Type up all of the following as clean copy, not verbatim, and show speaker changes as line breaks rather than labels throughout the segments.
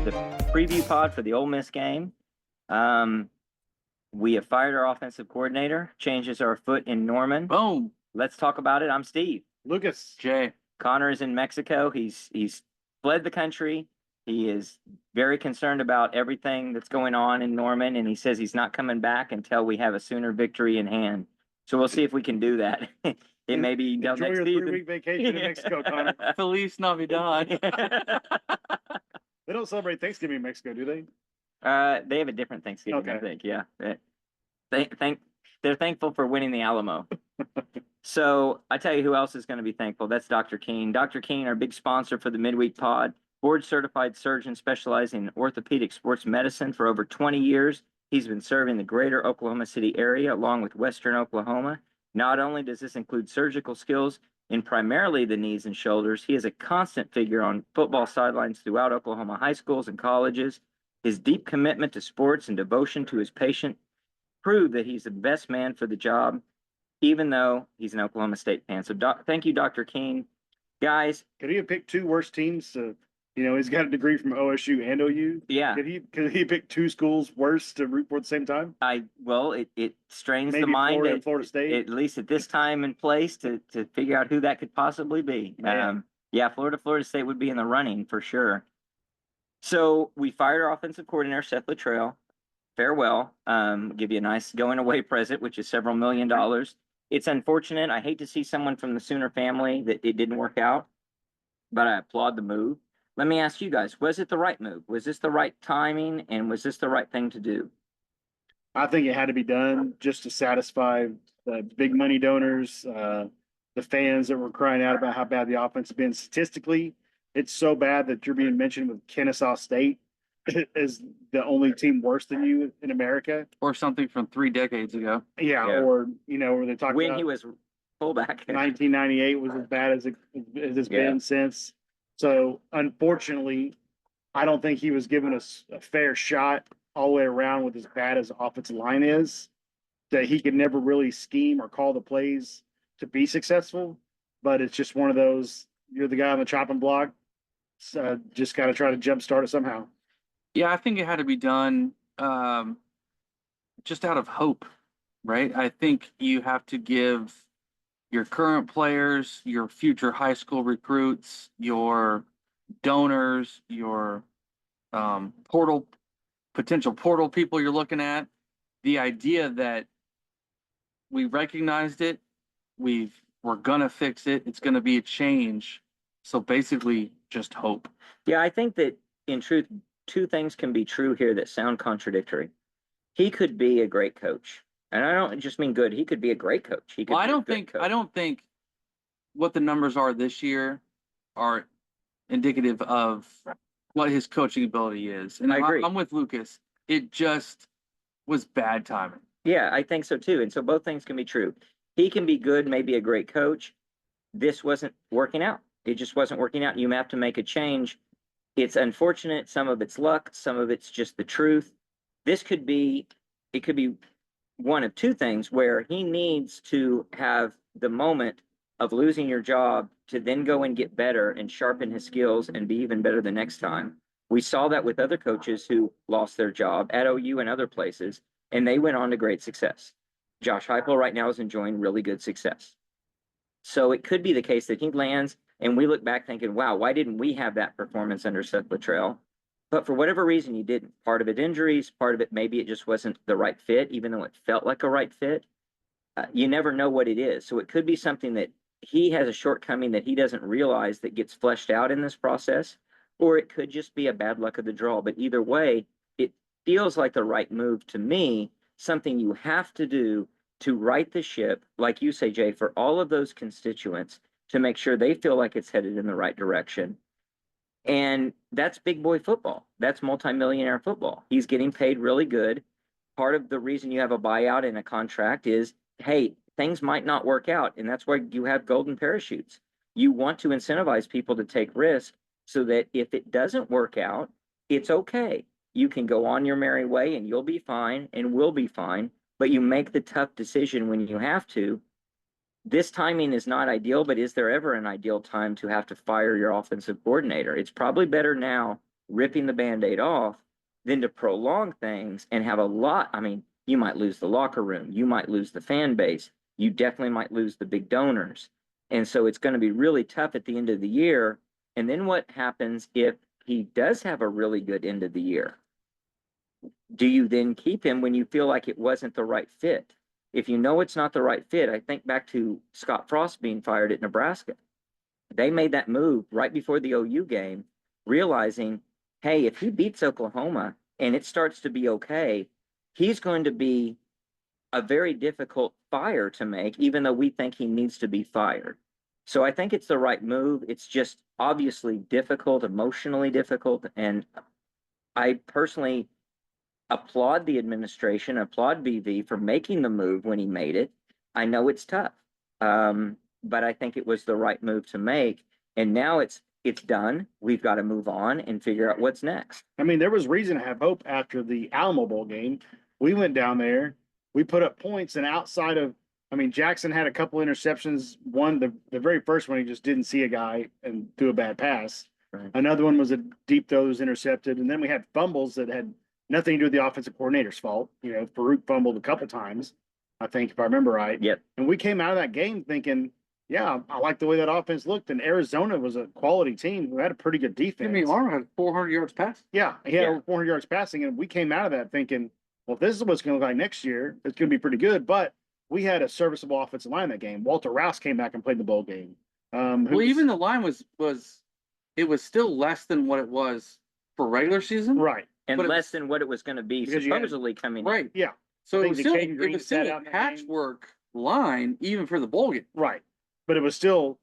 the preview pod for the Ole Miss game. We have fired our offensive coordinator, changes our foot in Norman.
Boom.
Let's talk about it. I'm Steve.
Lucas.
Jay.
Connor is in Mexico. He's fled the country. He is very concerned about everything that's going on in Norman, and he says he's not coming back until we have a Sooner victory in hand. So we'll see if we can do that. It may be
Enjoy
next
your
season.
3-week vacation in Mexico, Connor.
Feliz Navidad.
They don't celebrate Thanksgiving in Mexico, do they?
They have a different Thanksgiving,
Okay.
I think. Yeah. They're thankful for winning the Alamo. So I tell you who else is going to be thankful. That's Dr. Kiehn. Dr. Kiehn, our big sponsor for the midweek pod, board-certified surgeon specializing in orthopedic sports medicine for over 20 years. He's been serving the greater Oklahoma City area along with Western Oklahoma. Not only does this include surgical skills in primarily the knees and shoulders, he is a constant figure on football sidelines throughout Oklahoma high schools and colleges. His deep commitment to sports and devotion to his patient prove that he's the best man for the job, even though he's an Oklahoma State fan. So thank you, Dr. Kiehn. Guys.
Could he have picked two worst teams? He's got a degree from OSU and OU.
Yeah.
Could he pick two schools worse to root for at the same time?
It strains
Maybe
the mind
Florida and Florida State.
at least at this time and place to figure out who that could possibly be. Florida State would be in the running for sure. So we fired our offensive coordinator, Seth Luttrell. Farewell. Give you a nice going away present, which is several $1 million. It's unfortunate. I hate to see someone from the Sooner family that it didn't work out, but I applaud the move. Let me ask you guys, was it the right move? Was this the right timing, and was this the right thing to do?
I think it had to be done just to satisfy the big money donors, the fans that were crying out about how bad the offense has been. Statistically, it's so bad that you're being mentioned with Kennesaw State as the only team worse than you in America.
Or something from 3 decades ago.
Yeah. Or, where they talk
when
about
he was fullback.
1998 was as bad as it's been since. So, unfortunately, I don't think he was given a fair shot all the way around with as bad as the offensive line is, that he could never really scheme or call the plays to be successful. But it's just one of those, you're the guy on the chopping block, so just got to try to jumpstart it somehow.
Yeah, I think it had to be done just out of hope, right? I think you have to give your current players, your future high school recruits, your donors, your potential portal people you're looking at, the idea that we recognized it, we're gonna fix it, it's gonna be a change. So basically just hope.
Yeah, I think that in truth, two things can be true here that sound contradictory. He could be a great coach. And I don't just mean good. He could be a great coach.
I don't think what the numbers are this year are indicative of what his coaching ability is. And
I agree.
I'm with Lucas. It just was bad timing.
Yeah, I think so too. And so both things can be true. He can be good, maybe a great coach. This wasn't working out. It just wasn't working out. You have to make a change. It's unfortunate. Some of it's luck. Some of it's just the truth. It could be one of two things where he needs to have the moment of losing your job to then go and get better and sharpen his skills and be even better the next time. We saw that with other coaches who lost their job at OU and other places, and they went on to great success. Josh Heupel right now is enjoying really good success. So it could be the case that he lands and we look back thinking, wow, why didn't we have that performance under Seth Luttrell? But for whatever reason, you didn't. Part of it injuries, part of it maybe it just wasn't the right fit, even though it felt like a right fit. You never know what it is. So it could be something that he has a shortcoming that he doesn't realize that gets fleshed out in this process, or it could just be a bad luck of the draw. But either way, it feels like the right move to me, something you have to do to right the ship, like you say, Jay, for all of those constituents to make sure they feel like it's headed in the right direction. And that's big boy football. That's multimillionaire football. He's getting paid really good. Part of the reason you have a buyout in a contract is, hey, things might not work out. And that's why you have golden parachutes. You want to incentivize people to take risks so that if it doesn't work out, it's okay. You can go on your merry way and you'll be fine and we'll be fine. But you make the tough decision when you have to. This timing is not ideal, but is there ever an ideal time to have to fire your offensive coordinator? It's probably better now ripping the Band-Aid off than to prolong things and have a lot. I mean, you might lose the locker room, you might lose the fan base, you definitely might lose the big donors. And so it's going to be really tough at the end of the year. And then what happens if he does have a really good end of the year? Do you then keep him when you feel like it wasn't the right fit? If you know it's not the right fit, I think back to Scott Frost being fired at Nebraska. They made that move right before the OU game, realizing, hey, if he beats Oklahoma and it starts to be okay, he's going to be a very difficult fire to make, even though we think he needs to be fired. So I think it's the right move. It's just obviously difficult, emotionally difficult. And I personally applaud the administration, applaud BV for making the move when he made it. I know it's tough, but I think it was the right move to make. And now it's done. We've got to move on and figure out what's next.
I mean, there was reason to have hope after the Alamo Bowl game. We went down there, we put up points, and outside of, I mean, Jackson had a couple interceptions. One, the very first one, he just didn't see a guy and threw a bad pass.
Right.
Another one was a deep throw that was intercepted. And then we had fumbles that had nothing to do with the offensive coordinator's fault. You know, Farouk fumbled a couple times, I think, if I remember right.
Yep.
And we came out of that game thinking, yeah, I like the way that offense looked. And Arizona was a quality team who had a pretty good defense.
Jimmy Arnold had 400 yards passing.
Yeah, he had
Yeah.
over 400 yards passing. And we came out of that thinking, well, if this is what's going to look like next year, it's going to be pretty good. But we had a serviceable offensive line that game. Walter Rouse came back and played the bowl game.
Well, even the line was still less than what it was for regular season.
right.
And
But it
less
was-
than what it was going to be
Because you had-
supposedly coming in.
Right.
Yeah,
So it
Things
was
that
still,
Caden Green
a
sat out in the game.
patchwork line, even for the bowl game.
right. But it was still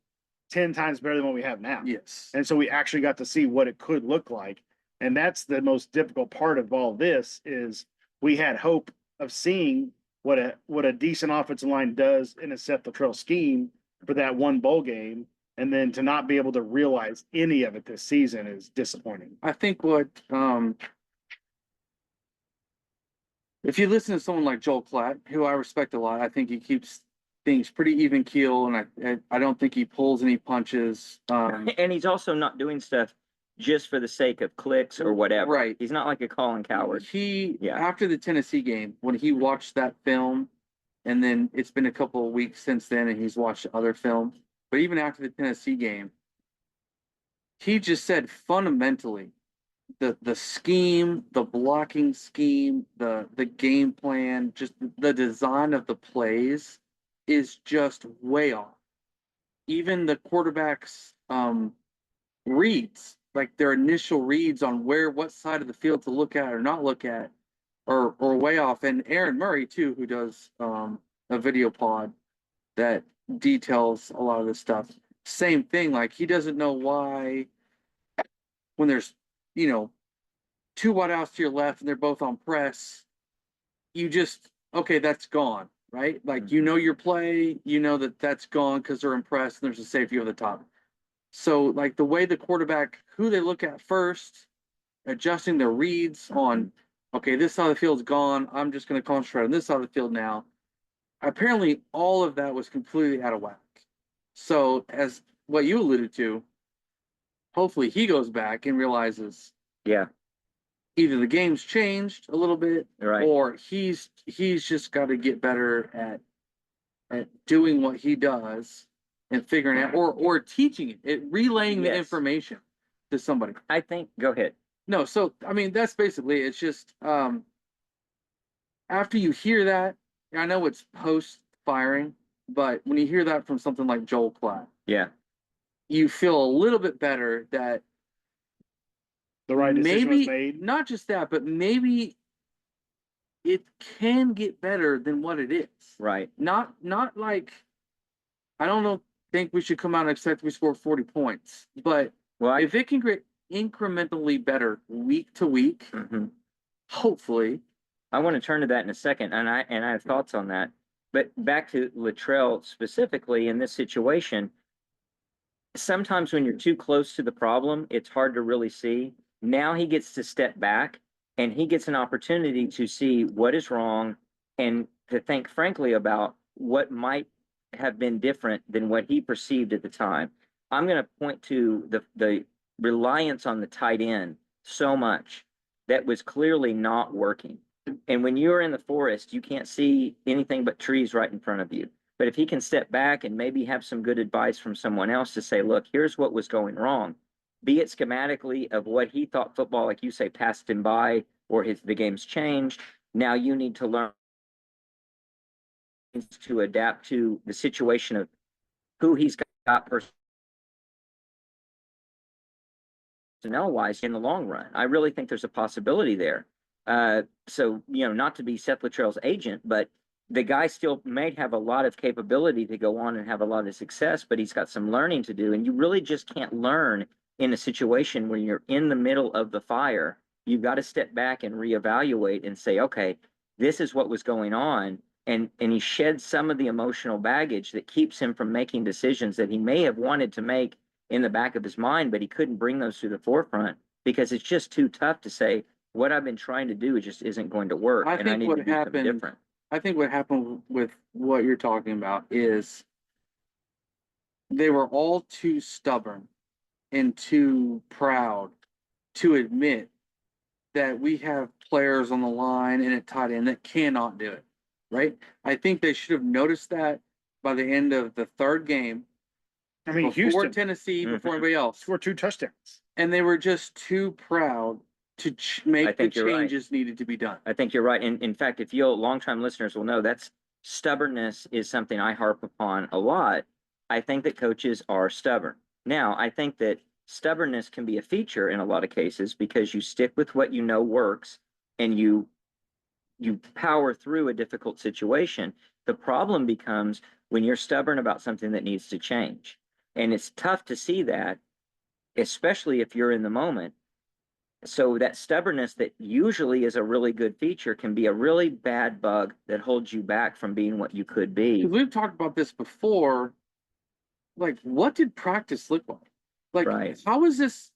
10 times better than what we have now.
Yes.
And so we actually got to see what it could look like. And that's the most difficult part of all this is we had hope of seeing what a decent offensive line does in a Seth Luttrell scheme for that one bowl game. And then to not be able to realize any of it this season is disappointing.
I think what if you listen to someone like Joel Klatt, who I respect a lot, I think he keeps things pretty even keel, and I don't think he pulls any punches.
And he's also not doing stuff just for the sake of clicks or whatever.
Right.
He's not like a Colin Coward. Yeah.
After the Tennessee game, when he watched that film, and then it's been a couple of weeks since then, and he's watched other film. But even after the Tennessee game, he just said fundamentally, the scheme, the blocking scheme, the game plan, just the design of the plays is just way off. Even the quarterback's reads, like their initial reads on what side of the field to look at or not look at, or way off. And Aaron Murray too, who does a video pod that details a lot of this stuff. Same thing, like he doesn't know why when there's, two wide outs to your left and they're both on press, you just, okay, that's gone, right? Like, your play, that's gone because they're impressed and there's a safety over the top. So, like, the way the quarterback, who they look at first, adjusting their reads on, okay, this side of the field's gone, I'm just going to concentrate on this side of the field now. Apparently, all of that was completely out of whack. So, as what you alluded to, hopefully he goes back and realizes,
Yeah.
either the game's changed a little bit,
Right.
or he's just got to get better at doing what he does and figuring out, or teaching it, relaying the
Yes.
information to somebody.
I think, go ahead.
No, so I mean that's basically it's just after you hear that, I know it's post firing, but when you hear that from something like Joel Klatt,
Yeah.
you feel a little bit better that
The right decision was
maybe
made.
not just that, but maybe it can get better than what it is.
Right.
Not like I don't think we should come out and expect we score 40 points, but
Well,
if it can get incrementally better week to week, hopefully.
I want to turn to that in a second, and I have thoughts on that. But back to Luttrell specifically in this situation, sometimes when you're too close to the problem, it's hard to really see. Now he gets to step back and he gets an opportunity to see what is wrong and to think frankly about what might have been different than what he perceived at the time. I'm going to point to the reliance on the tight end so much that was clearly not working. And when you're in the forest, you can't see anything but trees right in front of you. But if he can step back and maybe have some good advice from someone else to say, look, here's what was going wrong, be it schematically of what he thought football, like you say, passed him by, or the game's changed. Now you need to learn to adapt to the situation of who he's got personnel wise in the long run. I really think there's a possibility there. So, not to be Seth Luttrell's agent, but the guy still may have a lot of capability to go on and have a lot of success, but he's got some learning to do. And you really just can't learn in a situation where you're in the middle of the fire. You've got to step back and reevaluate and say, okay, this is what was going on. And he sheds some of the emotional baggage that keeps him from making decisions that he may have wanted to make in the back of his mind, but he couldn't bring those to the forefront because it's just too tough to say what I've been trying to do just isn't going to work.
I
and I
think
need
what
to do something
happened,
different.
I think what happened with what you're talking about is they were all too stubborn and too proud to admit that we have players on the line and at tight end that cannot do it, right? I think they should have noticed that by the end of the third game.
I mean,
Before
Houston
Tennessee, before everybody else.
scored 2 touchdowns.
And they were just too proud to make the
think you're right.
changes needed to be done.
I think you're right. And in fact, if you'll longtime listeners will know that's stubbornness is something I harp upon a lot. I think that coaches are stubborn. Now, I think that stubbornness can be a feature in a lot of cases because you stick with what you know works and you power through a difficult situation. The problem becomes when you're stubborn about something that needs to change. And it's tough to see that, especially if you're in the moment. So that stubbornness that usually is a really good feature can be a really bad bug that holds you back from being what you could be.
Because we've talked about this before. Like, what did practice look like? Like,
Right.
how is this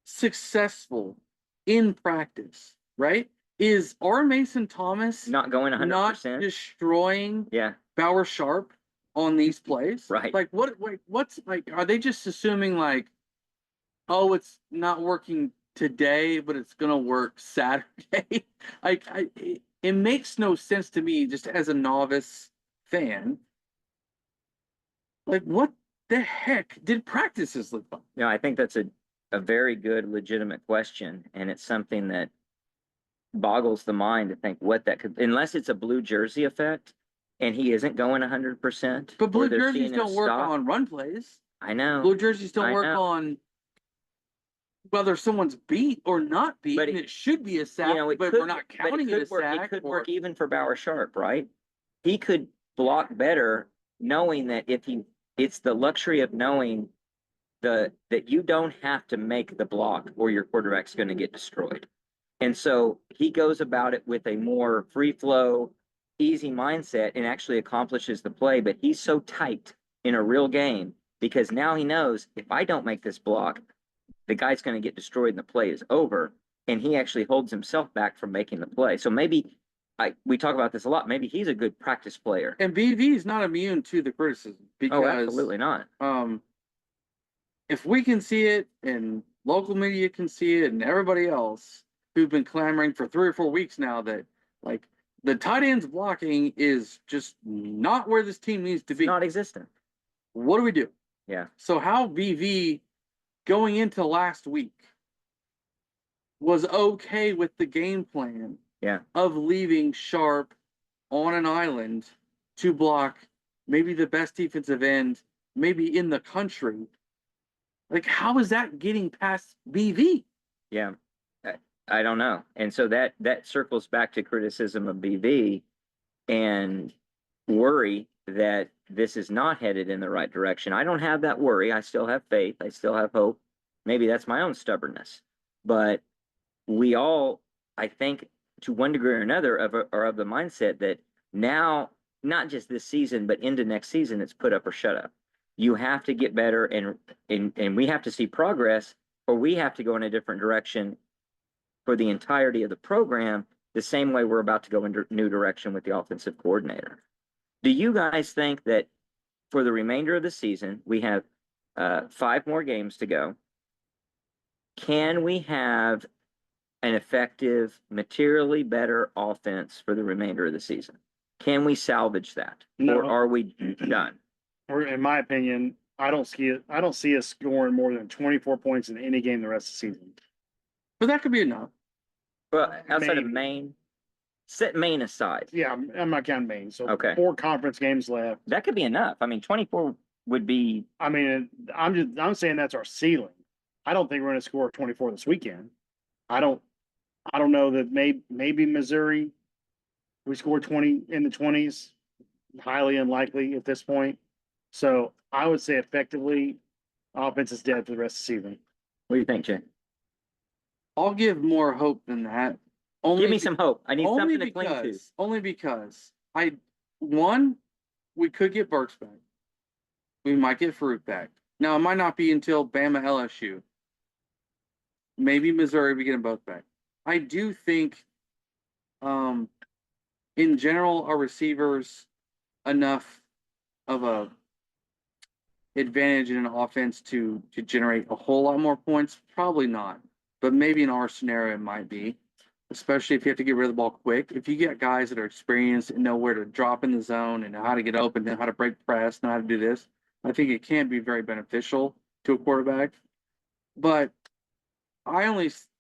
successful in practice, right? Is R. Mason Thomas
Not going 100%.
not destroying
Yeah.
Bauer Sharp on these plays?
Right.
Like, what's like, are they just assuming like, oh, it's not working today, but it's gonna work Saturday? It makes no sense to me just as a novice fan. Like, what the heck did practices look like?
I think that's a very good, legitimate question. And it's something that boggles the mind to think what that could, unless it's a blue jersey effect and he isn't going 100%.
But blue jerseys don't work on run plays.
I know.
Blue jerseys don't
I
work
know.
on whether someone's beat or not beat,
But
and it should be a sack, but we're not counting it as sack.
It could work even for Bauer Sharp, right? He could block better knowing that it's the luxury of knowing that you don't have to make the block or your quarterback's going to get destroyed. And so he goes about it with a more free flow, easy mindset and actually accomplishes the play. But he's so tight in a real game because now he knows if I don't make this block, the guy's going to get destroyed and the play is over. And he actually holds himself back from making the play. So maybe we talk about this a lot. Maybe he's a good practice player.
And BV is not immune to the criticism because
absolutely not.
If we can see it and local media can see it and everybody else who've been clamoring for 3 or 4 weeks now that like the tight ends blocking is just not where this team needs to be.
Not existent.
What do we do?
Yeah.
So how BV going into last week was okay with the game plan of leaving Sharp on an island to block maybe the best defensive end maybe in the country. Like, how is that getting past BV?
Yeah, I don't know. And so that circles back to criticism of BV and worry that this is not headed in the right direction. I don't have that worry. I still have faith. I still have hope. Maybe that's my own stubbornness. But we all, I think, to one degree or another, are of the mindset that now, not just this season, but into next season, it's put up or shut up. You have to get better and we have to see progress, or we have to go in a different direction for the entirety of the program, the same way we're about to go in a new direction with the offensive coordinator. Do you guys think that for the remainder of the season, we have 5 more games to go? Can we have an effective, materially better offense for the remainder of the season? Can we salvage that?
No.
Or are we done?
Or in my opinion, I don't see us scoring more than 24 points in any game the rest of the season.
But that could be enough.
Well, outside of
Maybe.
Maine, set Maine aside.
Yeah, I'm not counting Maine. So
Okay.
4 conference games left.
That could be enough. I mean, 24 would be,
I mean, I'm saying that's our ceiling. I don't think we're going to score 24 this weekend. I don't know that maybe Missouri, we scored 20 in the 20s, highly unlikely at this point. So I would say effectively, offense is dead for the rest of the season.
what do you think, Jay?
I'll give more hope than that. Only
Give me some hope. I need something to cling to.
Only because we could get Burks back. We might get Farouk back. Now, it might not be until Bama LSU. Maybe Missouri, we get them both back. I do think, in general, our receivers enough of a advantage in an offense to generate a whole lot more points? Probably not. But maybe in our scenario, it might be. Especially if you have to get rid of the ball quick. If you get guys that are experienced and know where to drop in the zone and know how to get open, know how to break press, know how to do this, I think it can be very beneficial to a quarterback. But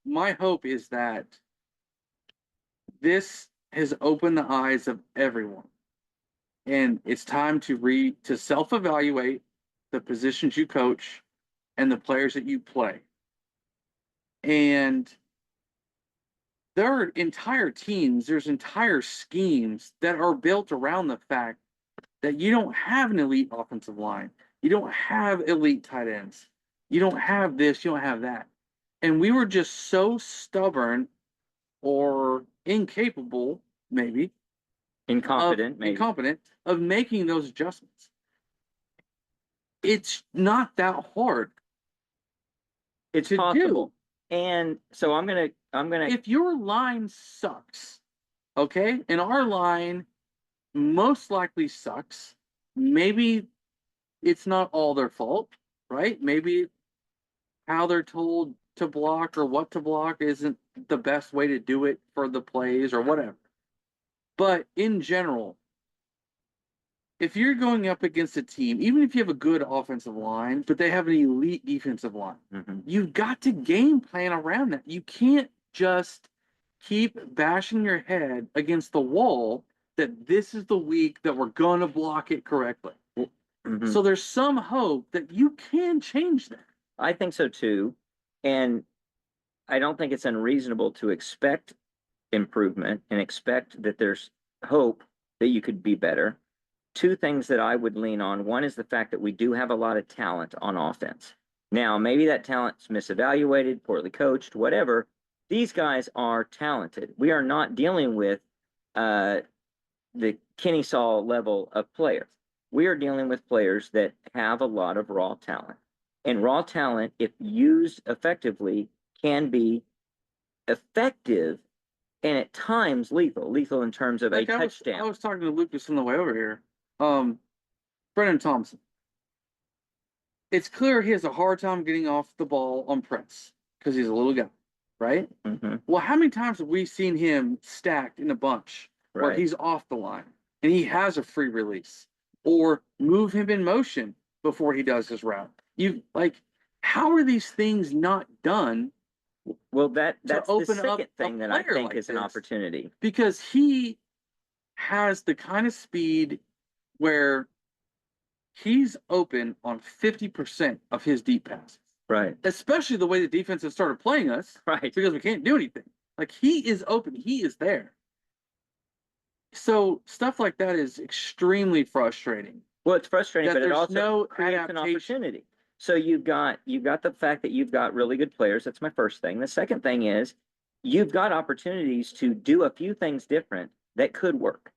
my hope is that this has opened the eyes of everyone. And it's time to self-evaluate the positions you coach and the players that you play. And there are entire teams, there's entire schemes that are built around the fact that you don't have an elite offensive line. You don't have elite tight ends. You don't have this, you don't have that. And we were just so stubborn or incapable, maybe.
Incompetent, maybe.
Incompetent of making those adjustments. It's not that hard.
It's
to
possible.
do.
And so I'm gonna
If your line sucks, okay, and our line most likely sucks, maybe it's not all their fault, right? Maybe how they're told to block or what to block isn't the best way to do it for the plays or whatever. But in general, if you're going up against a team, even if you have a good offensive line, but they have an elite defensive line, you've got to game plan around that. You can't just keep bashing your head against the wall that this is the week that we're going to block it correctly. So there's some hope that you can change that.
I think so too. And I don't think it's unreasonable to expect improvement and expect that there's hope that you could be better. 2 things that I would lean on. One is the fact that we do have a lot of talent on offense. Now, maybe that talent's misevaluated, poorly coached, whatever. These guys are talented. We are not dealing with the Kennesaw level of player. We are dealing with players that have a lot of raw talent. And raw talent, if used effectively, can be effective and at times lethal. Lethal in terms of a touchdown.
I was talking to Lucas on the way over here. Brennan Thompson. It's clear he has a hard time getting off the ball on press because he's a little guy, right? Well, how many times have we seen him stacked in a bunch where he's off the line and he has a free release, or move him in motion before he does his route? How are these things not done?
Well, that's the
open up
second thing that I think is an opportunity.
Because he has the kind of speed where he's open on 50% of his deep passes.
Right.
Especially the way the defense has started playing us.
Right.
Because we can't do anything. He is open. He is there. So stuff like that is extremely frustrating.
Well, it's frustrating, but it also creates
adaptation.
an opportunity. So you've got the fact that you've got really good players. That's my first thing. The second thing is you've got opportunities to do a few things different that could work.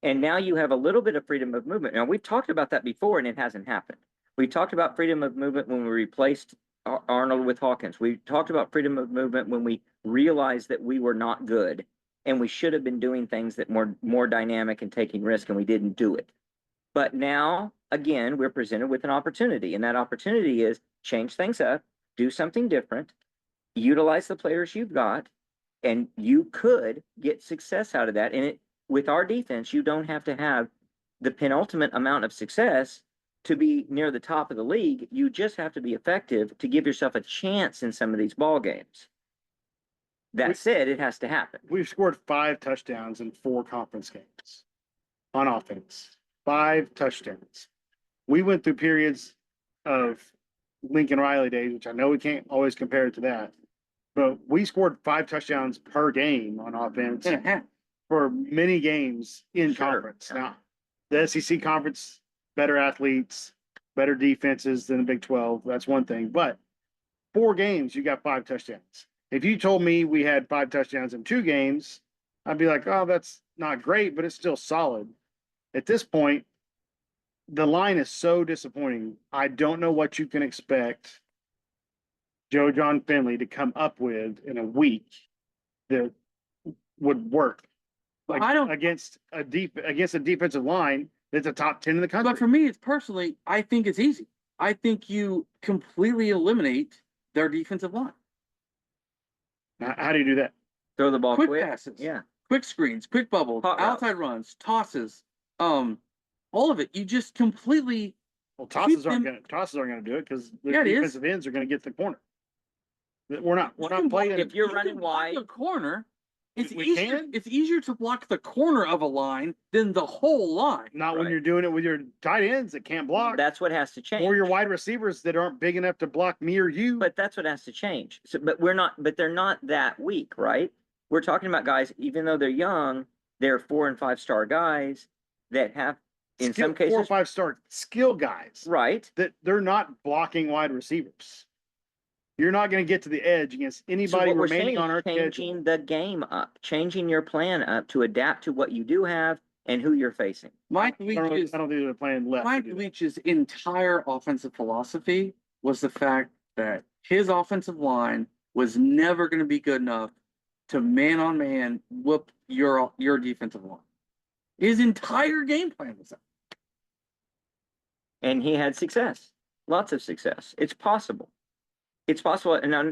And now you have a little bit of freedom of movement. Now, we've talked about that before, and it hasn't happened. We talked about freedom of movement when we replaced Arnold with Hawkins. We talked about freedom of movement when we realized that we were not good, and we should have been doing things that more dynamic and taking risk, and we didn't do it. But now, again, we're presented with an opportunity, and that opportunity is change things up, do something different, utilize the players you've got, And you could get success out of that. And with our defense, you don't have to have the penultimate amount of success to be near the top of the league. You just have to be effective to give yourself a chance in some of these ball games. That said, it has to happen.
We've scored 5 touchdowns in 4 conference games on offense. 5 touchdowns. We went through periods of Lincoln Riley days, which I know we can't always compare it to that, but we scored 5 touchdowns per game on offense for many games in conference. Now, the SEC conference, better athletes, better defenses than the Big 12. That's one thing, but 4 games, you got 5 touchdowns. If you told me we had 5 touchdowns in 2 games, I'd be like, oh, that's not great, but it's still solid. At this point, the line is so disappointing. I don't know what you can expect Joe John Finley to come up with in a week that would work. Like,
I don't
against a defensive line that's a top 10 in the country.
But for me, it's personally, I think it's easy. I think you completely eliminate their defensive line.
How do you do that?
Throw the ball
Quick
quick.
passes.
Yeah.
Quick screens, quick bubbles,
Hot routes.
outside runs, tosses, all of it. You just completely
Well, tosses
Keep
aren't
them-
gonna do it because the
Yeah, it is.
defensive ends are gonna get the corner. We're not playing.
If you're
you
running
can block
wide,
the corner. It's
We
easier.
can?
It's easier to block the corner of a line than the whole line.
Not when
Right.
you're doing it with your tight ends that can't block,
that's what has to change.
or your wide receivers that aren't big enough to block me or you.
But that's what has to change. So, but they're not that weak, right? We're talking about guys, even though they're young, they're 4 and 5 star guys that have, in some
4 or
cases,
5 star skill guys
right?
that they're not blocking wide receivers. You're not going to get to the edge against
So
anybody
what we're
remaining
saying
on our
is
schedule.
changing the game up, changing your plan up to adapt to what you do have and who you're facing.
Mike
I don't
Leach's
think they're playing left. to
Mike
do that.
Leach's entire offensive philosophy was the fact that his offensive line was never going to be good enough to man on man whoop your defensive line. His entire game plan was that.
And he had success, lots of success. It's possible. It's possible. And I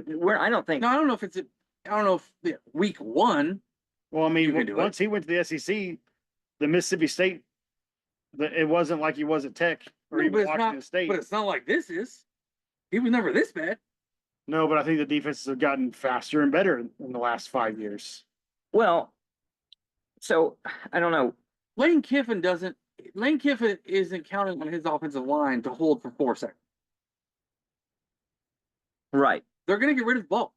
don't think,
Now I don't know if week 1.
Well, I
You
mean,
can do
once he went to the SEC, the Mississippi State, it wasn't like he was at Tech or
No,
even
but it's
Washington
not.
State.
But it's not like this is. He was never this bad.
No, but I think the defenses have gotten faster and better in the last 5 years.
well, so I don't know.
Lane Kiffin isn't counting on his offensive line to hold for 4 seconds.
Right.
They're going to get rid of the ball.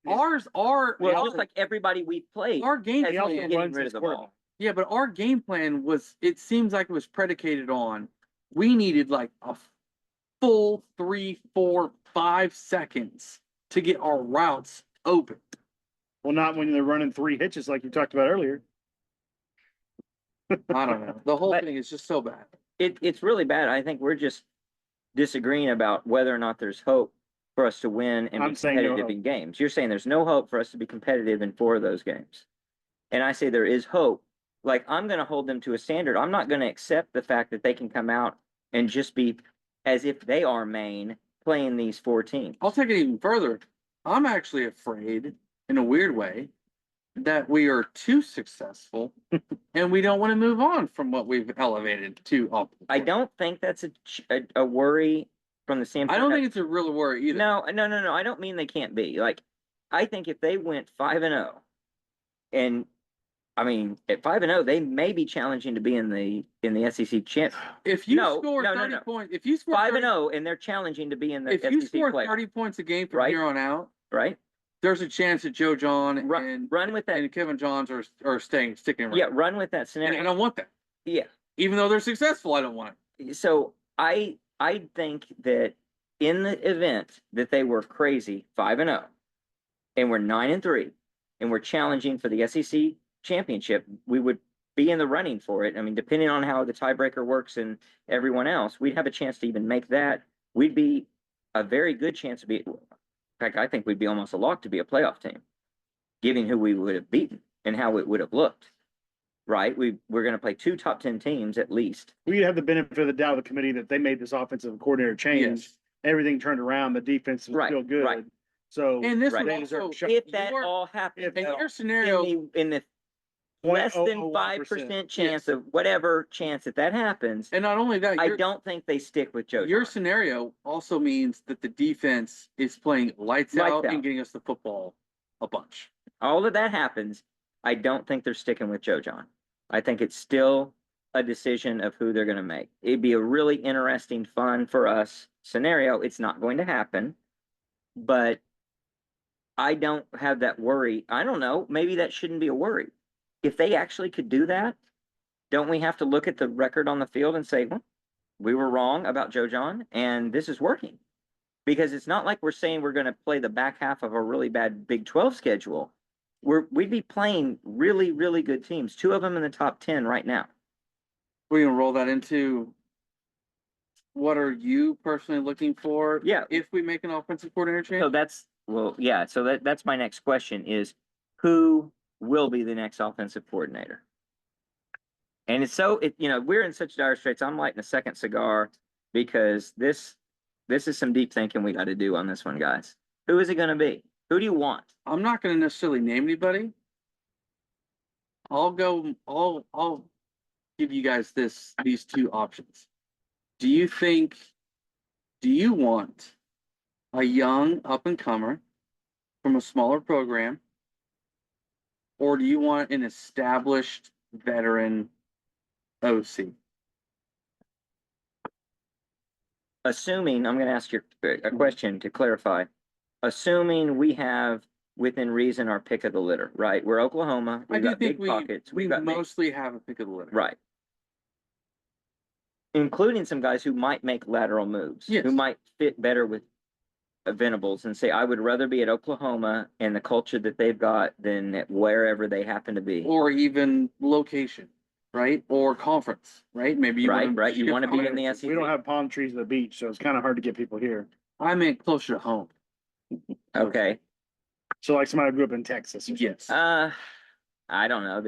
Yeah.
Well, just like everybody we've played,
our game
has
He also
been
plan.
getting
runs
rid
his
of the ball.
quarterback.
Yeah, but our game plan it seems like it was predicated on we needed like a full 3, 4, 5 seconds to get our routes open.
Well, not when they're running 3 hitches like you talked about earlier.
I don't know. The whole
But-
thing is just so bad.
It's really bad. I think we're just disagreeing about whether or not there's hope for us to win and
I'm
be
saying no
competitive
hope.
in games. You're saying there's no hope for us to be competitive in 4 of those games. And I say there is hope. Like, I'm going to hold them to a standard. I'm not going to accept the fact that they can come out and just be as if they are Maine playing these 4 teams.
I'll take it even further. I'm actually afraid, in a weird way, that we are too successful and we don't want to move on from what we've elevated to up.
I don't think that's a worry from the standpoint.
I don't think it's a real worry either.
No. I don't mean they can't be. Like, I think if they went 5-0, and I mean, at 5-0, they may be challenging to be in the SEC champ.
If you
No,
score
no,
30 points, if you score
5-0, and they're challenging to be in the
if you
SEC
score
play,
30 points a game from
Right.
here on out,
right?
there's a chance that Joe John and
Run with that.
Kevin Johns are sticking around.
Yeah, run with that
And
scenario.
I don't want that.
Yeah.
Even though they're successful, I don't want it.
So I think that in the event that they were crazy 5-0, and we're 9-3, and we're challenging for the SEC championship, we would be in the running for it. I mean, depending on how the tiebreaker works and everyone else, we'd have a chance to even make that. We'd be a very good chance to be. In fact, I think we'd be almost a lock to be a playoff team, given who we would have beaten and how it would have looked. Right? We're going to play 2 top 10 teams at least.
We have the benefit of the doubt of the committee that they made this offensive coordinator change.
Yes.
Everything turned around. The defense was
Right,
still good.
right.
So
And this
Right.
would
they deserve
also,
a shot.
If that
Your-
all happens
if
in
that-
your scenario,
in the less than
0.001%.
5% chance
Yes.
of whatever chance that happens,
and not only that,
I
your,
don't think they stick with Joe
your
John.
scenario also means that the defense is playing lights out
Lights
and
out.
getting us the football a bunch.
All of that happens, I don't think they're sticking with Joe John. I think it's still a decision of who they're going to make. It'd be a really interesting, fun for us scenario. It's not going to happen, but I don't have that worry. I don't know. Maybe that shouldn't be a worry. If they actually could do that, don't we have to look at the record on the field and say, well, we were wrong about Joe John and this is working? Because it's not like we're saying we're going to play the back half of a really bad Big 12 schedule. We'd be playing really, really good teams. 2 of them in the top 10 right now.
We're gonna roll that into what are you personally looking for?
Yeah.
If we make an offensive coordinator change?
So that's my next question is who will be the next offensive coordinator? And it's we're in such dire straits. I'm lighting a second cigar because this is some deep thinking we got to do on this one, guys. Who is it going to be? Who do you want?
I'm not gonna necessarily name anybody. I'll give you guys these 2 options. Do you want a young up and comer from a smaller program, or do you want an established veteran OC?
Assuming, I'm going to ask you a question to clarify. Assuming we have within reason our pick of the litter, right? We're Oklahoma.
I
We've
do
got
think
big pockets.
we
We've got
mostly have a pick of the litter.
right. Including some guys who might make lateral moves,
Yes.
who might fit better with Venables and say, I would rather be at Oklahoma and the culture that they've got than at wherever they happen to be.
Or even location, right? Or conference, right? Maybe you
Right,
wanna
right. You
shift
want to be in the
conferences.
SEC.
We don't have palm trees at the beach, so it's kind of hard to get people here.
I meant closer to home.
Okay.
So like somebody who grew up in Texas. Or something.
Yes.
I don't know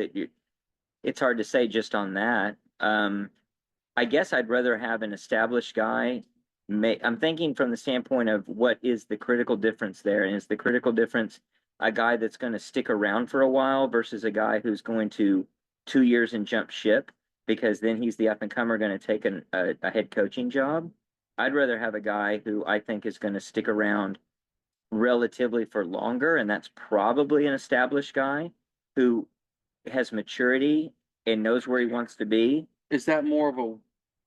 it's hard to say just on that. I guess I'd rather have an established guy. I'm thinking from the standpoint of what is the critical difference there, and is the critical difference a guy that's going to stick around for a while versus a guy who's going to 2 years and jump ship because then he's the up and comer going to take a head coaching job. I'd rather have a guy who I think is going to stick around relatively for longer, and that's probably an established guy who has maturity and knows where he wants to be.
Is that more of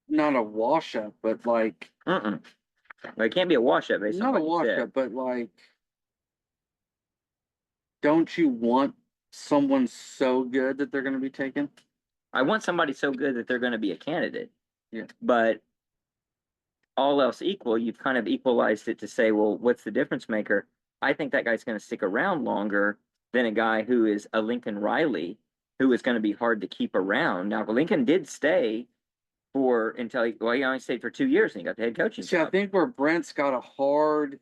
not a wash up, but like
Well, it can't be a wash up based on
not a
what you
wash
said.
up, but like, don't you want someone so good that they're going to be taken?
I want somebody so good that they're going to be a candidate.
Yeah.
But all else equal, you've kind of equalized it to say, well, what's the difference maker? I think that guy's going to stick around longer than a guy who is a Lincoln Riley, who is going to be hard to keep around. Now, Lincoln did stay until he only stayed for 2 years and he got the head coaching
See, I
job.
think where Brent's got a hard.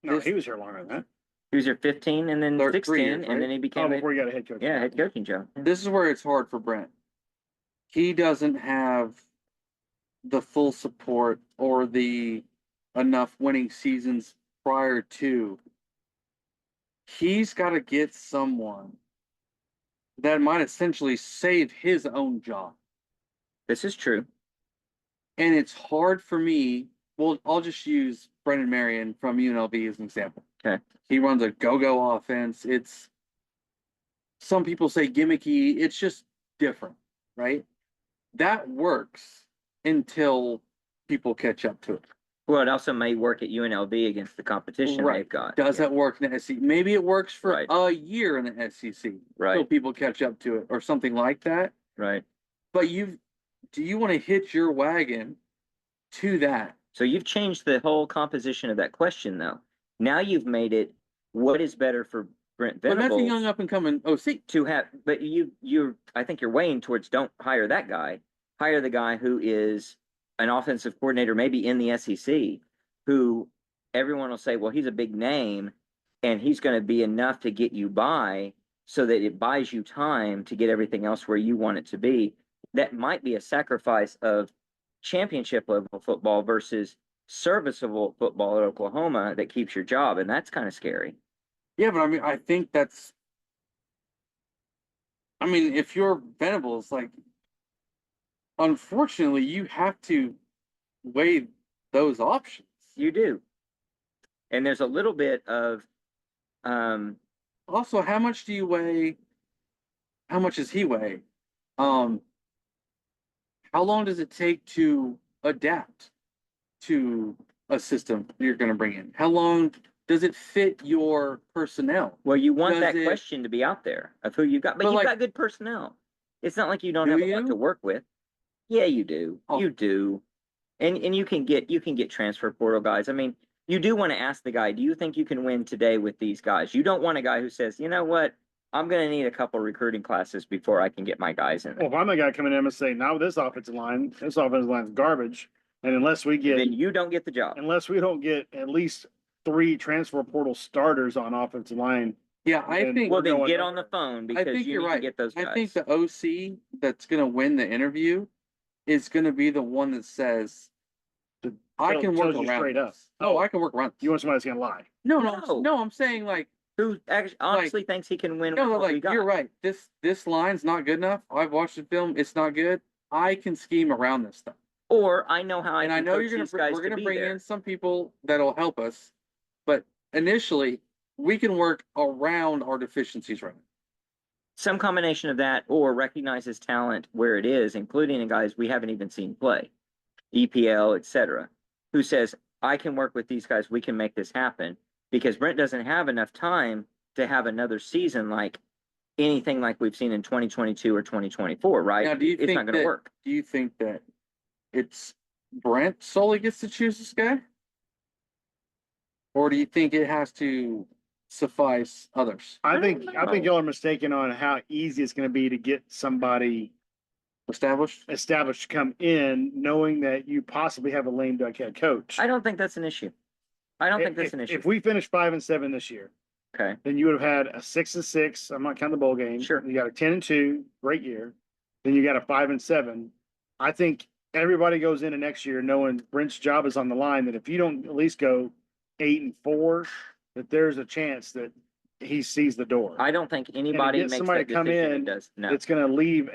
No, he was here longer than that.
He was here 15 and then
3
16,
years,
and
right?
then he
Oh,
became
before you got a head coach.
head coaching job.
This is where it's hard for Brent. He doesn't have the full support or the enough winning seasons prior to. He's got to get someone that might essentially save his own job.
This is true.
And it's hard for me. Well, I'll just use Brendan Marion from UNLV as an example.
Okay.
He runs a go-go offense. It's, some people say gimmicky. It's just different, right? That works until people catch up to it.
Well, it also may work at UNLV against the competition
Right.
they've got.
Does that work in the SEC? Maybe it works for
Right.
a year in the SEC.
Right.
Until people catch up to it or something like that.
Right.
But do you want to hitch your wagon to that?
So you've changed the whole composition of that question, though. Now you've made it what is better for Brent
But that's a
Venables
young up and coming OC.
to have, but I think you're weighing towards don't hire that guy. Hire the guy who is an offensive coordinator, maybe in the SEC, who everyone will say, well, he's a big name and he's going to be enough to get you by so that it buys you time to get everything else where you want it to be. That might be a sacrifice of championship level football versus serviceable football at Oklahoma that keeps your job, and that's kind of scary.
Yeah, but I mean, I think that's. I mean, if you're Venables, like, unfortunately, you have to weigh those options.
You do. And there's a little bit of,
Also, how much do you weigh? How much does he weigh? How long does it take to adapt to a system you're going to bring in? How long does it fit your personnel?
well, you want
Does
that
it-
question to be out there of who you've got, but
But,
you've
like-
got good personnel. It's not like you don't
Do
have a lot
you?
to work with. Yeah, you do.
Oh.
You do. And you can get transfer portal guys. I mean, you do want to ask the guy, do you think you can win today with these guys? You don't want a guy who says, you know what, I'm going to need a couple recruiting classes before I can get my guys in
Well,
there.
if I'm a guy coming in and say, now this offensive line's garbage, and unless we get,
Then you don't get the job.
unless we don't get at least 3 transfer portal starters on offensive line,
Yeah, I
And
think.
Well,
we're
then
going
get
nowhere.
on the phone
I
because
think
you
you're
need to
right.
get those guys.
I think the OC that's going to win the interview is going to be the one that says, "I can work
tells you
around
straight up.
this." No,
Oh.
I can work around.
you want somebody that's gonna lie.
No,
No.
I'm saying like.
Who actually honestly thinks he can win
No,
with
no,
what we
like
got?
you're right. This line's not good enough. I've watched the film. It's not good. I can scheme around this stuff.
Or I know how I
And I
can
know
coach
you're gonna
these guys
we're
to
gonna
be
bring
there.
in some people that'll help us, but initially we can work around our deficiencies right now.
Some combination of that, or recognize his talent where it is, including in guys we haven't even seen play, EPL, etc., who says, I can work with these guys, we can make this happen, because Brent doesn't have enough time to have another season like anything like we've seen in 2022 or 2024, right?
Now, do you
It's
think
not going to
that-
work.
Do you think that it's Brent solely gets to choose this guy? Or do you think it has to suffice others?
I think
don't
I think
know.
y'all are mistaken on how easy it's gonna be to get somebody
Established?
established to come in, knowing that you possibly have a lame duck head coach.
I don't think that's an issue. I don't think that's an issue.
If we finish 5-7 this year,
Okay.
then you would have had a 6-6. I'm not counting the bowl game.
Sure.
You got a 10-2, great year. Then you got a 5-7. I think everybody goes into next year knowing Brent's job is on the line. That if you don't at least go 8-4, that there's a chance that he sees the door.
I don't think anybody
get
makes
somebody
that
to come
decision
in
that does. No.
It's going to leave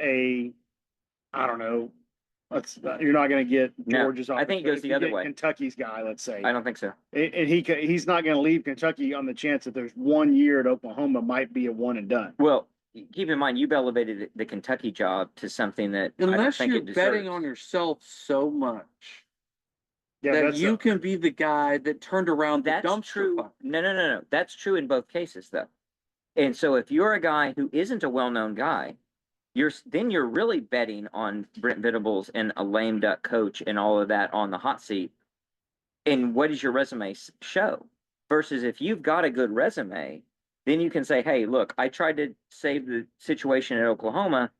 I don't know. You're not going to get
No,
Georgia's
I think it goes
If
the
you
other
get
way.
Kentucky's guy, let's say.
I don't think so.
And he's not going to leave Kentucky on the chance that there's 1 year at Oklahoma might be a one and done.
Well, keep in mind, you've elevated the Kentucky job to something that I don't
Unless
think
you're
it
betting
deserves.
on yourself so much
Yeah,
that
that's
you can be the guy that turned around the
That's
dumpster
true.
fire.
No. That's true in both cases, though. And so if you're a guy who isn't a well-known guy, then you're really betting on Brent Venables and a lame duck coach and all of that on the hot seat. And what does your resume show? Versus if you've got a good resume, then you can say, hey, look, I tried to save the situation at Oklahoma.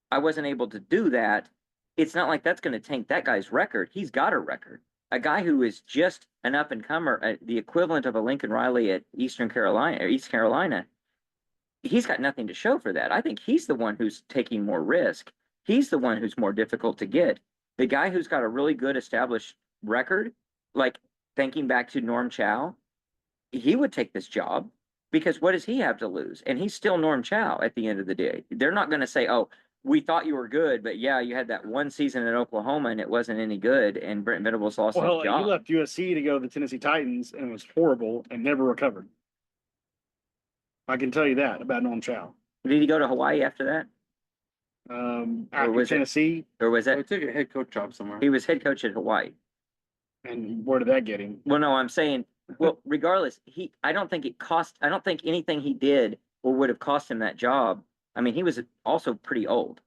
I wasn't able to do that. It's not like that's going to tank that guy's record. He's got a record. A guy who is just an up-and-comer, the equivalent of a Lincoln Riley at East Carolina, he's got nothing to show for that. I think he's the one who's taking more risk. He's the one who's more difficult to get. The guy who's got a really good established record, like thinking back to Norm Chow, he would take this job because what does he have to lose? And he's still Norm Chow at the end of the day. They're not going to say, oh, we thought you were good, but yeah, you had that one season in Oklahoma and it wasn't any good, and Brent Venables lost
well,
his
he
job.
left USC to go to the Tennessee Titans and was horrible and never recovered. I can tell you that about Norm Chow.
Did he go to Hawaii after that?
After
was it-
Tennessee,
Or was
So
that
he took a head coach job somewhere.
he was head coach at Hawaii?
and where did that get him?
Well, no, I'm saying, well, regardless, I don't think anything he did or would have cost him that job. I mean, he was also pretty old.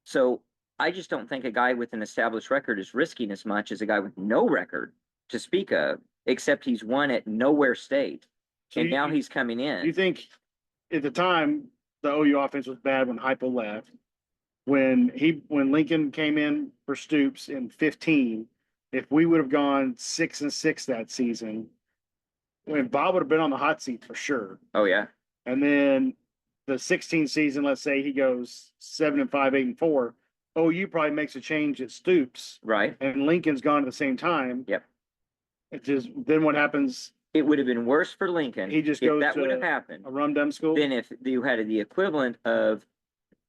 So I just don't think a guy with an established record is risking as much as a guy with no record to speak of, except he's won at nowhere state.
So
And
you-
now he's coming
Do you
in.
think at the time the OU offense was bad when Hypo left? When Lincoln came in for Stoops in 15, if we would have gone 6-6 that season, when Bob would have been on the hot seat for sure.
Oh, yeah.
And then the 16 season, let's say he goes 7-5, 8-4, OU probably makes a change at Stoops,
Right.
and Lincoln's gone at the same time.
Yep.
It just, then what happens?
It would have been worse for Lincoln.
He just
if
goes
that would have
to
happened.
A rum-dum school?
Then if you had the equivalent of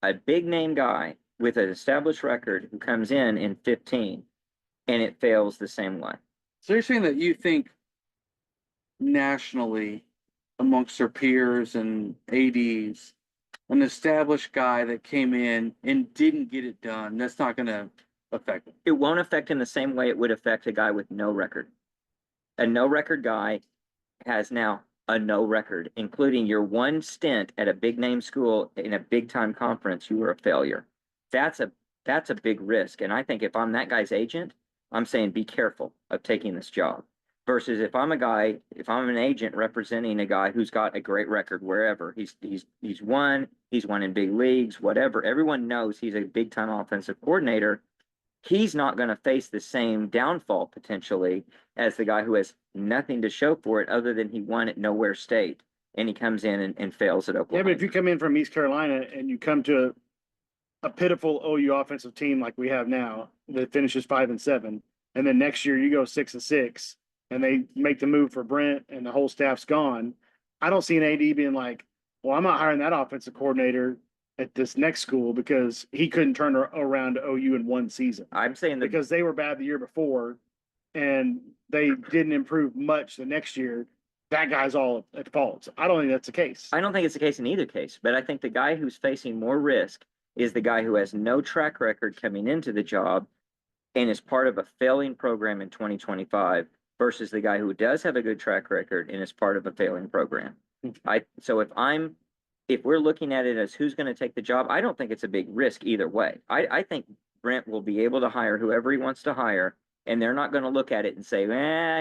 a big name guy with an established record who comes in 15 and it fails the same way.
So you're saying that you think nationally amongst their peers and ADs, an established guy that came in and didn't get it done, that's not going to affect him.
It won't affect him the same way it would affect a guy with no record. A no record guy has now a no record, including your one stint at a big name school in a big time conference, you were a failure. That's a big risk. And I think if I'm that guy's agent, I'm saying be careful of taking this job. Versus if I'm an agent representing a guy who's got a great record wherever he's won in big leagues, whatever. Everyone knows he's a big time offensive coordinator. He's not going to face the same downfall potentially as the guy who has nothing to show for it other than he won at Nowhere State and he comes in and fails at
Yeah,
Oklahoma.
but if you come in from East Carolina and you come to a pitiful OU offensive team like we have now that finishes 5-7, and then next year you go 6-6, and they make the move for Brent and the whole staff's gone, I don't see an AD being like, well, I'm not hiring that offensive coordinator at this next school because he couldn't turn around OU in one season.
I'm saying that
Because they were bad the year before and they didn't improve much the next year. That guy's all at fault. I don't think that's the case.
I don't think it's the case in either case, but I think the guy who's facing more risk is the guy who has no track record coming into the job and is part of a failing program in 2025 versus the guy who does have a good track record and is part of a failing program. So if we're looking at it as who's going to take the job, I don't think it's a big risk either way. I think Brent will be able to hire whoever he wants to hire, and they're not going to look at it and say,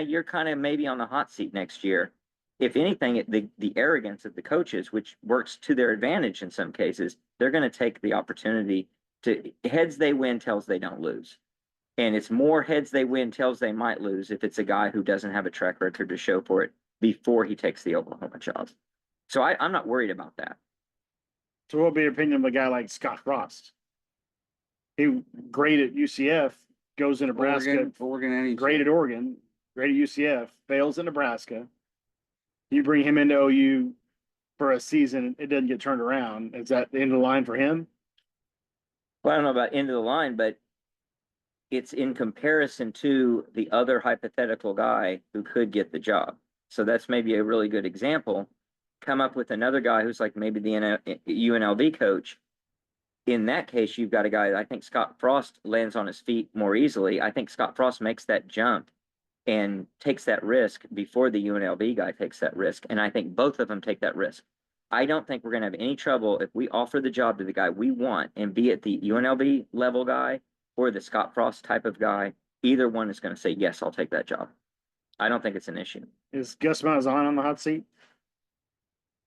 you're kind of maybe on the hot seat next year. If anything, the arrogance of the coaches, which works to their advantage in some cases, they're going to take the opportunity to heads they win, tails they don't lose. And it's more heads they win, tails they might lose if it's a guy who doesn't have a track record to show for it before he takes the Oklahoma job. So I'm not worried about that.
So what would be your opinion of a guy like Scott Frost? He great at UCF, goes to Nebraska,
Oregon,
great at Oregon, great at UCF, fails at Nebraska. You bring him into OU for a season, it doesn't get turned around. Is that the end of the line for him?
Well, I don't know about end of the line, but it's in comparison to the other hypothetical guy who could get the job. So that's maybe a really good example. Come up with another guy who's like maybe the UNLV coach. In that case, you've got a guy, I think Scott Frost lands on his feet more easily. I think Scott Frost makes that jump and takes that risk before the UNLV guy takes that risk. And I think both of them take that risk. I don't think we're going to have any trouble if we offer the job to the guy we want, and be it the UNLV level guy or the Scott Frost type of guy. Either one is going to say, yes, I'll take that job. I don't think it's an issue.
Is Gus Malzahn on the hot seat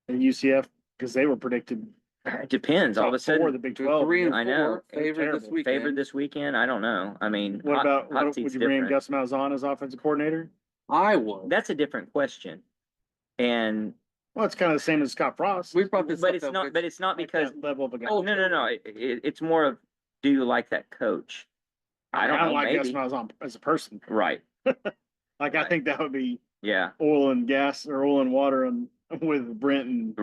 at UCF? Because they were predicted
It depends. All of a
for
sudden,
the Big 12.
3 and
I know.
4 favored this
Terrible.
weekend.
favored this weekend. I don't know. I mean,
What about
hot
would
seat's
you bring
different.
Gus Malzahn as offensive coordinator?
I would.
That's a different question. And
Well, it's kind of the same as Scott Frost.
We brought this
but
up.
it's
though,
not. But it's not
Like
because.
that level of a guy.
Oh no. It's more of, do you like that coach? I don't know.
like
Maybe.
Gus Malzahn as a person.
Right.
Like I think that would be
Yeah.
oil and gas or oil and water and with Brent and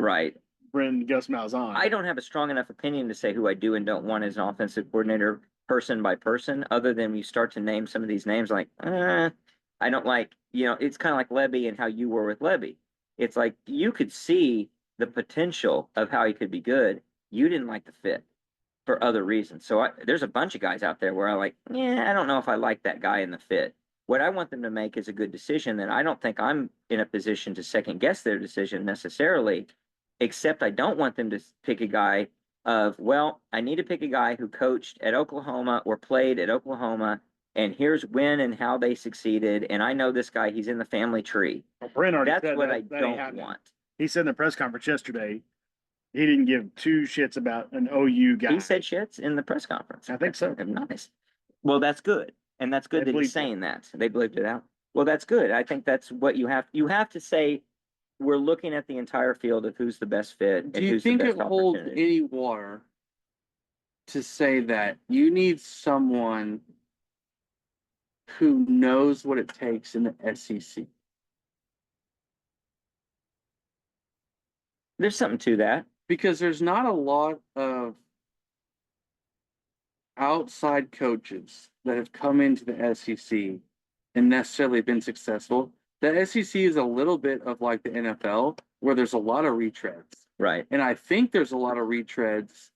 Gus Malzahn.
I don't have a strong enough opinion to say who I do and don't want as an offensive coordinator person by person, other than you start to name some of these names like, I don't like, it's kind of like Levy and how you were with Levy. It's like you could see the potential of how he could be good. You didn't like the fit for other reasons. So there's a bunch of guys out there where I like, I don't know if I like that guy in the fit. What I want them to make is a good decision. That I don't think I'm in a position to second guess their decision necessarily, except I don't want them to pick a guy of, well, I need to pick a guy who coached at Oklahoma or played at Oklahoma, and here's when and how they succeeded. And I know this guy, he's in the family tree.
Well, Brent already
That's
said
what
that,
I
that ain't
don't
happening.
want.
He said in the press conference yesterday, he didn't give two shits about an OU guy.
He said shits in the press conference.
I think so.
Nice. Well, that's good. And that's good
They
that he's
believed it.
saying that. They believed it out. Well, that's good. I think that's what you have to say. We're looking at the entire field of who's the best fit.
Do
and
you
who's the
think
best
it holds
opportunity.
any water to say that you need someone who knows what it takes in the SEC.
There's something to that.
Because there's not a lot of outside coaches that have come into the SEC and necessarily been successful. The SEC is a little bit of like the NFL, where there's a lot of retreads.
Right.
And I think there's a lot of retreads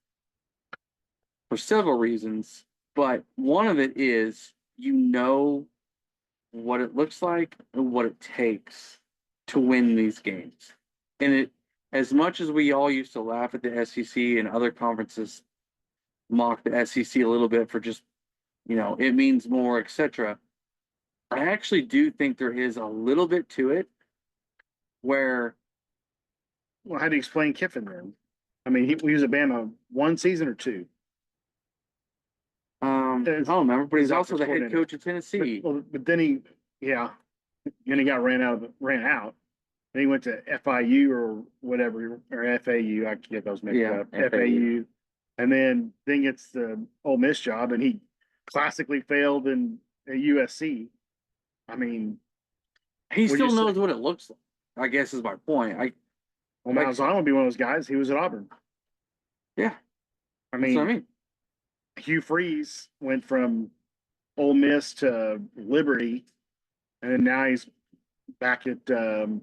for several reasons, but one of it is you know what it looks like and what it takes to win these games. And it, as much as we all used to laugh at the SEC and other conferences mock the SEC a little bit for just, it means more, etc. I actually do think there is a little bit to it where.
Well, how do you explain Kiffin then? I mean, he was a Bama 1 season or 2.
I don't remember, but he's
He's
also the
offensive
head coach of Tennessee.
But then he got ran out. Then he went to FIU or whatever, or FAU. I get those mixed up. FAU. And then gets the Ole Miss job, and he classically failed in at USC. I mean,
he still knows what it looks like, I guess is my point.
Malzahn would be one of those guys. He was at Auburn.
Yeah.
I
That's what I
mean,
mean.
Hugh Freeze went from Ole Miss to Liberty, and then now he's back at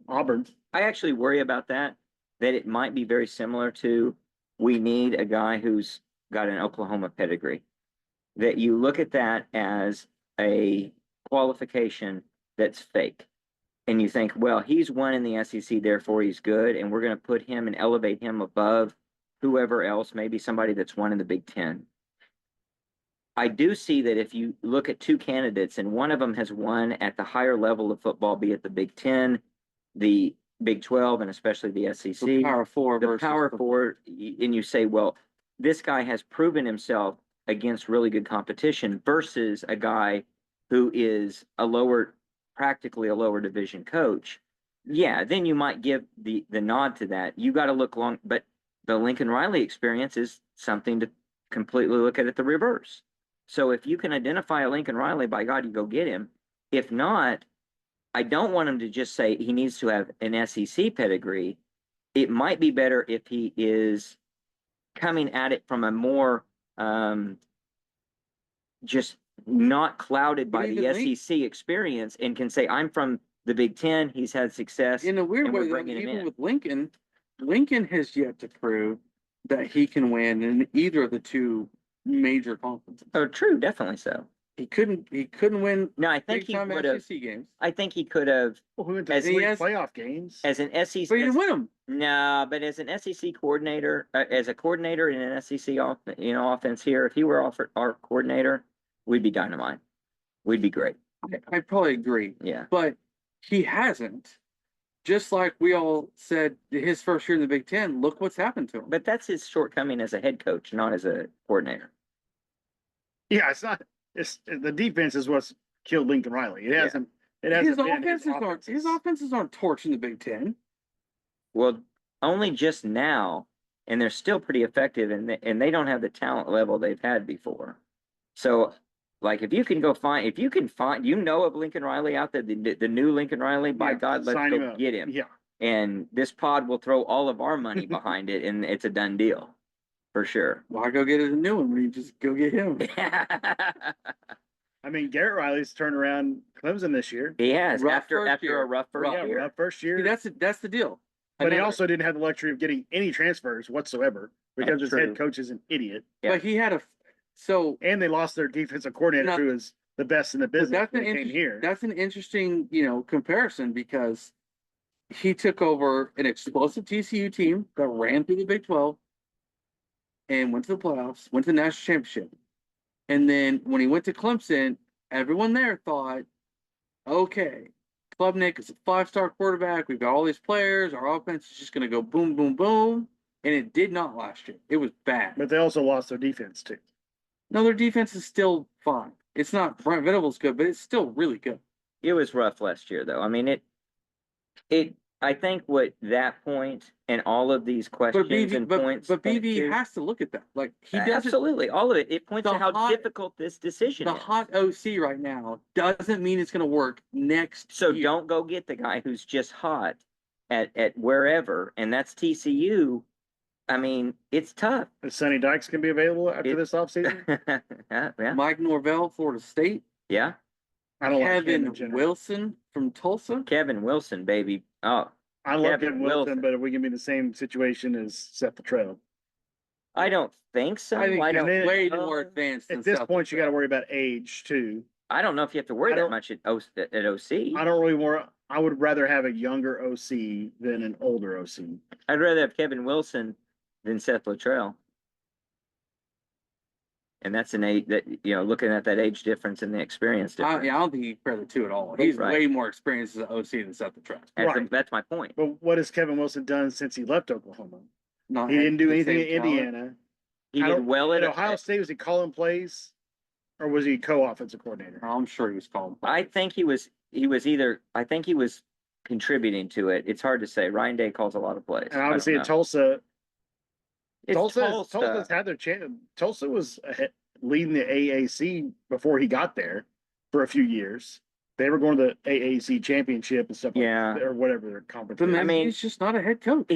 Auburn.
I actually worry about that it might be very similar to, we need a guy who's got an Oklahoma pedigree. That you look at that as a qualification that's fake. And you think, well, he's won in the SEC, therefore he's good, and we're going to put him and elevate him above whoever else, maybe somebody that's won in the Big Ten. I do see that if you look at 2 candidates and one of them has won at the higher level of football, be it the Big Ten, the Big 12, and especially the SEC,
The Power Four.
the Power Four, and you say, well, this guy has proven himself against really good competition versus a guy who is practically a lower division coach. Yeah, then you might give the nod to that. You got to look long, but the Lincoln Riley experience is something to completely look at the reverse. So if you can identify a Lincoln Riley, by God, you go get him. If not, I don't want him to just say he needs to have an SEC pedigree. It might be better if he is coming at it from a more just not clouded by the SEC experience, and can say, I'm from the Big Ten. He's had success.
In a weird way, though, even with Lincoln has yet to prove that he can win in either of the 2 major conferences.
Oh, true, definitely so.
He couldn't win.
No, I think he would have.
SEC games.
I think he could have.
Well, we went to 3 playoff games
as an SEC.
But he didn't win them.
No, but as an SEC coordinator, as a coordinator in an SEC offense here, if he were our coordinator, we'd be dynamite. We'd be great.
I probably agree.
Yeah,
but he hasn't. Just like we all said, his first year in the Big Ten, look what's happened to him.
But that's his shortcoming as a head coach, not as a coordinator.
Yeah, it's not. It's the defense is what's killed Lincoln Riley. It hasn't. It hasn't.
His offenses aren't torching the Big Ten.
Well, only just now, and they're still pretty effective, and they don't have the talent level they've had before. So, like, if you can find, of Lincoln Riley out there, the new Lincoln Riley, by God, let's go get him.
Yeah.
And this pod will throw all of our money behind it, and it's a done deal. For sure.
Why go get a new one when you just go get him?
I mean, Garrett Riley's turned around Clemson this year.
He has, after a rough
first year. Rough first year.
See, that's the deal.
But he also didn't have the luxury of getting any transfers whatsoever because his head coach is an idiot.
Yeah. But he had
and they lost their defensive coordinator, who is the best in the business.
That's an interesting, comparison, because he took over an explosive TCU team that ran through the Big 12 and went to the playoffs, went to the national championship. And then when he went to Clemson, everyone there thought, okay, Klubnik is a 5-star quarterback. We've got all these players. Our offense is just going to go boom, boom, boom. And it did not last year. It was bad.
But they also lost their defense, too.
No, their defense is still fine. It's not Brent Venables good, but it's still really good.
It was rough last year, though. I mean, it I think what that point and all of these questions and points.
But
point
BV
to-
has to look at that. Like he doesn't.
Absolutely, all of it. It points
The
to how
hot-
difficult this decision
The
is.
hot OC right now doesn't mean it's going to work next
So
year.
don't go get the guy who's just hot at wherever, and that's TCU. I mean, it's tough.
If Sonny Dykes can be available after
It-
this offseason,
Yeah,
Mike Norvell, Florida State.
yeah.
I don't like him
Kevin
in general.
Wilson from Tulsa.
Kevin Wilson, baby. Oh,
I love
Kevin
Kevin Wilson,
Wilson.
but if we can be in the same situation as Seth Petrell.
I don't think so.
I think
I
he's
don't.
way
know.
more advanced.
At this point, you got to worry about age too.
I don't know if you have to worry
I
that
don't-
much at OC.
I don't really want. I would rather have a younger OC than an older OC.
I'd rather have Kevin Wilson than Seth Luttrell. And that's an age that, looking at that age difference and the experience difference.
I don't think you compare the two at all. He's
Right.
way more experienced as an OC than Seth Petrell.
Right.
That's my point.
But what has Kevin Wilson done since he left Oklahoma?
Not
He didn't do
the
anything
same
in
talent.
Indiana.
He
I
did
don't-
well
At
at
Ohio State, was he calling plays, or was he co-offensive coordinator?
I'm sure he was calling.
I think he was contributing to it. It's hard to say. Ryan Day calls a lot of plays.
And
I don't
obviously,
know.
in Tulsa,
It's
Tulsa's had their chance. Tulsa was leading the AAC before he got there for a few years. They were going to the AAC championship and stuff
Yeah.
like that, or whatever their conference
But
is.
I mean-
he's just not a head coach.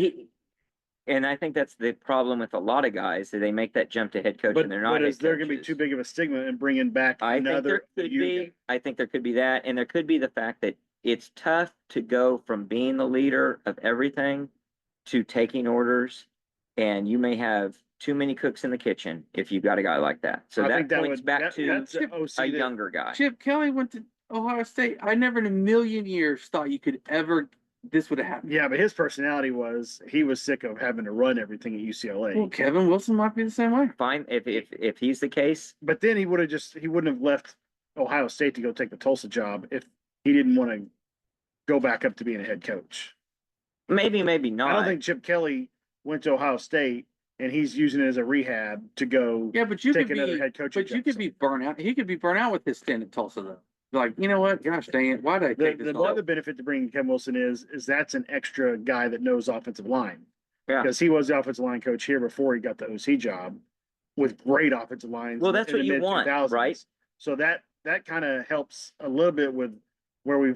And I think that's the problem with a lot of guys, that they make that jump to head coach
But,
and they're not.
but
head
is there going to be
coaches.
too big of a stigma in bringing back
I think there
another
could
unit?
be. I think there could be that, and there could be the fact that it's tough to go from being the leader of everything to taking orders, and you may have too many cooks in the kitchen if you've got a guy like that. So
I
that
think that
points
would
back
that,
to
that's the OC
a
that-
younger guy.
Chip Kelly went to Ohio State. I never in a million years thought you could ever. This would have happened.
Yeah, but his personality was he was sick of having to run everything at UCLA.
Well, Kevin Wilson might be the same way.
Fine, if he's the case,
But then he wouldn't have left Ohio State to go take the Tulsa job if he didn't want to go back up to being a head coach.
maybe
I
not.
don't think Chip Kelly went to Ohio State and he's using it as a rehab to go
Yeah, but you
take
could
another
be.
head coaching
But you
job
could be burnt out. He could be burnt out with his stint at Tulsa though. Like, you know what? Gosh dang it! Why did I take this?
The other benefit to bringing Kevin Wilson is that's an extra guy that knows offensive line.
Yeah.
Because he was the offensive line coach here before he got the OC job with great offensive lines.
Well, that's
in the
what you want,
mid-2000s.
right?
So that kind of helps a little bit with where we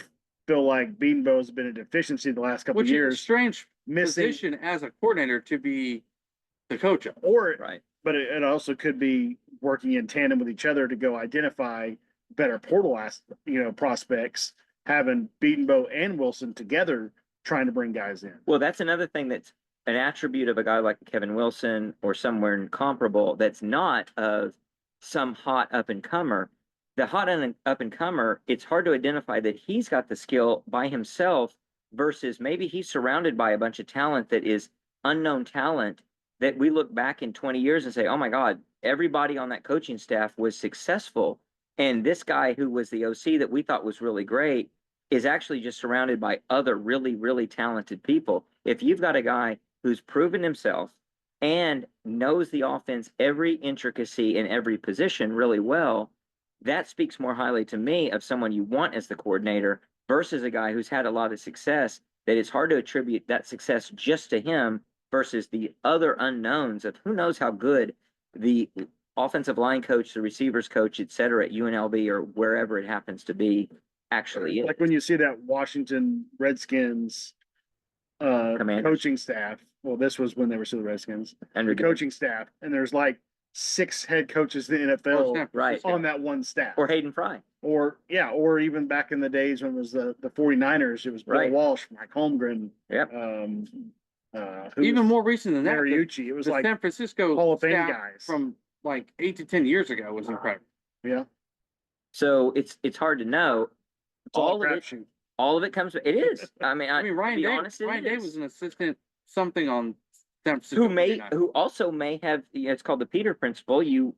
feel like Beanbo has been a deficiency the last couple
which
of
is a
years,
strange
missing
position as a coordinator to be the coach of.
or
Right.
but it also could be working in tandem with each other to go identify better portal prospects, having Beatonbow and Wilson together trying to bring guys in.
Well, that's another thing that's an attribute of a guy like Kevin Wilson or somewhere comparable that's not of some hot up and comer. The hot up and comer, it's hard to identify that he's got the skill by himself versus maybe he's surrounded by a bunch of talent that is unknown talent that we look back in 20 years and say, oh my God, everybody on that coaching staff was successful. And this guy who was the OC that we thought was really great is actually just surrounded by other really, really talented people. If you've got a guy who's proven himself and knows the offense, every intricacy in every position really well, that speaks more highly to me of someone you want as the coordinator versus a guy who's had a lot of success, that it's hard to attribute that success just to him versus the other unknowns of who knows how good the offensive line coach, the receivers coach, et cetera, at UNLV or wherever it happens to be actually is.
Like when you see that Washington Redskins
Commanders.
coaching staff. Well, this was when they were still the Redskins.
Under
The coaching staff, and there's like 6 head coaches in the NFL
Right.
on that one staff.
Or Hayden Fry.
Or even back in the days when it was the 49ers, it was Bill
Right.
Walsh, Mike Holmgren,
Yep.
Even more recent than that,
Mariucci. It was
the
like
San Francisco
Hall of Fame
staff
guys.
from like 8 to 10 years ago was incredible.
yeah,
So it's hard to know.
it's all
All
a
of it,
crapshoot.
all of it comes. It is. I mean,
I mean, Ryan
to be
Day,
honest, it
Ryan Day
is.
was an assistant something on San Francisco.
who also may have, it's called the Peter principle. You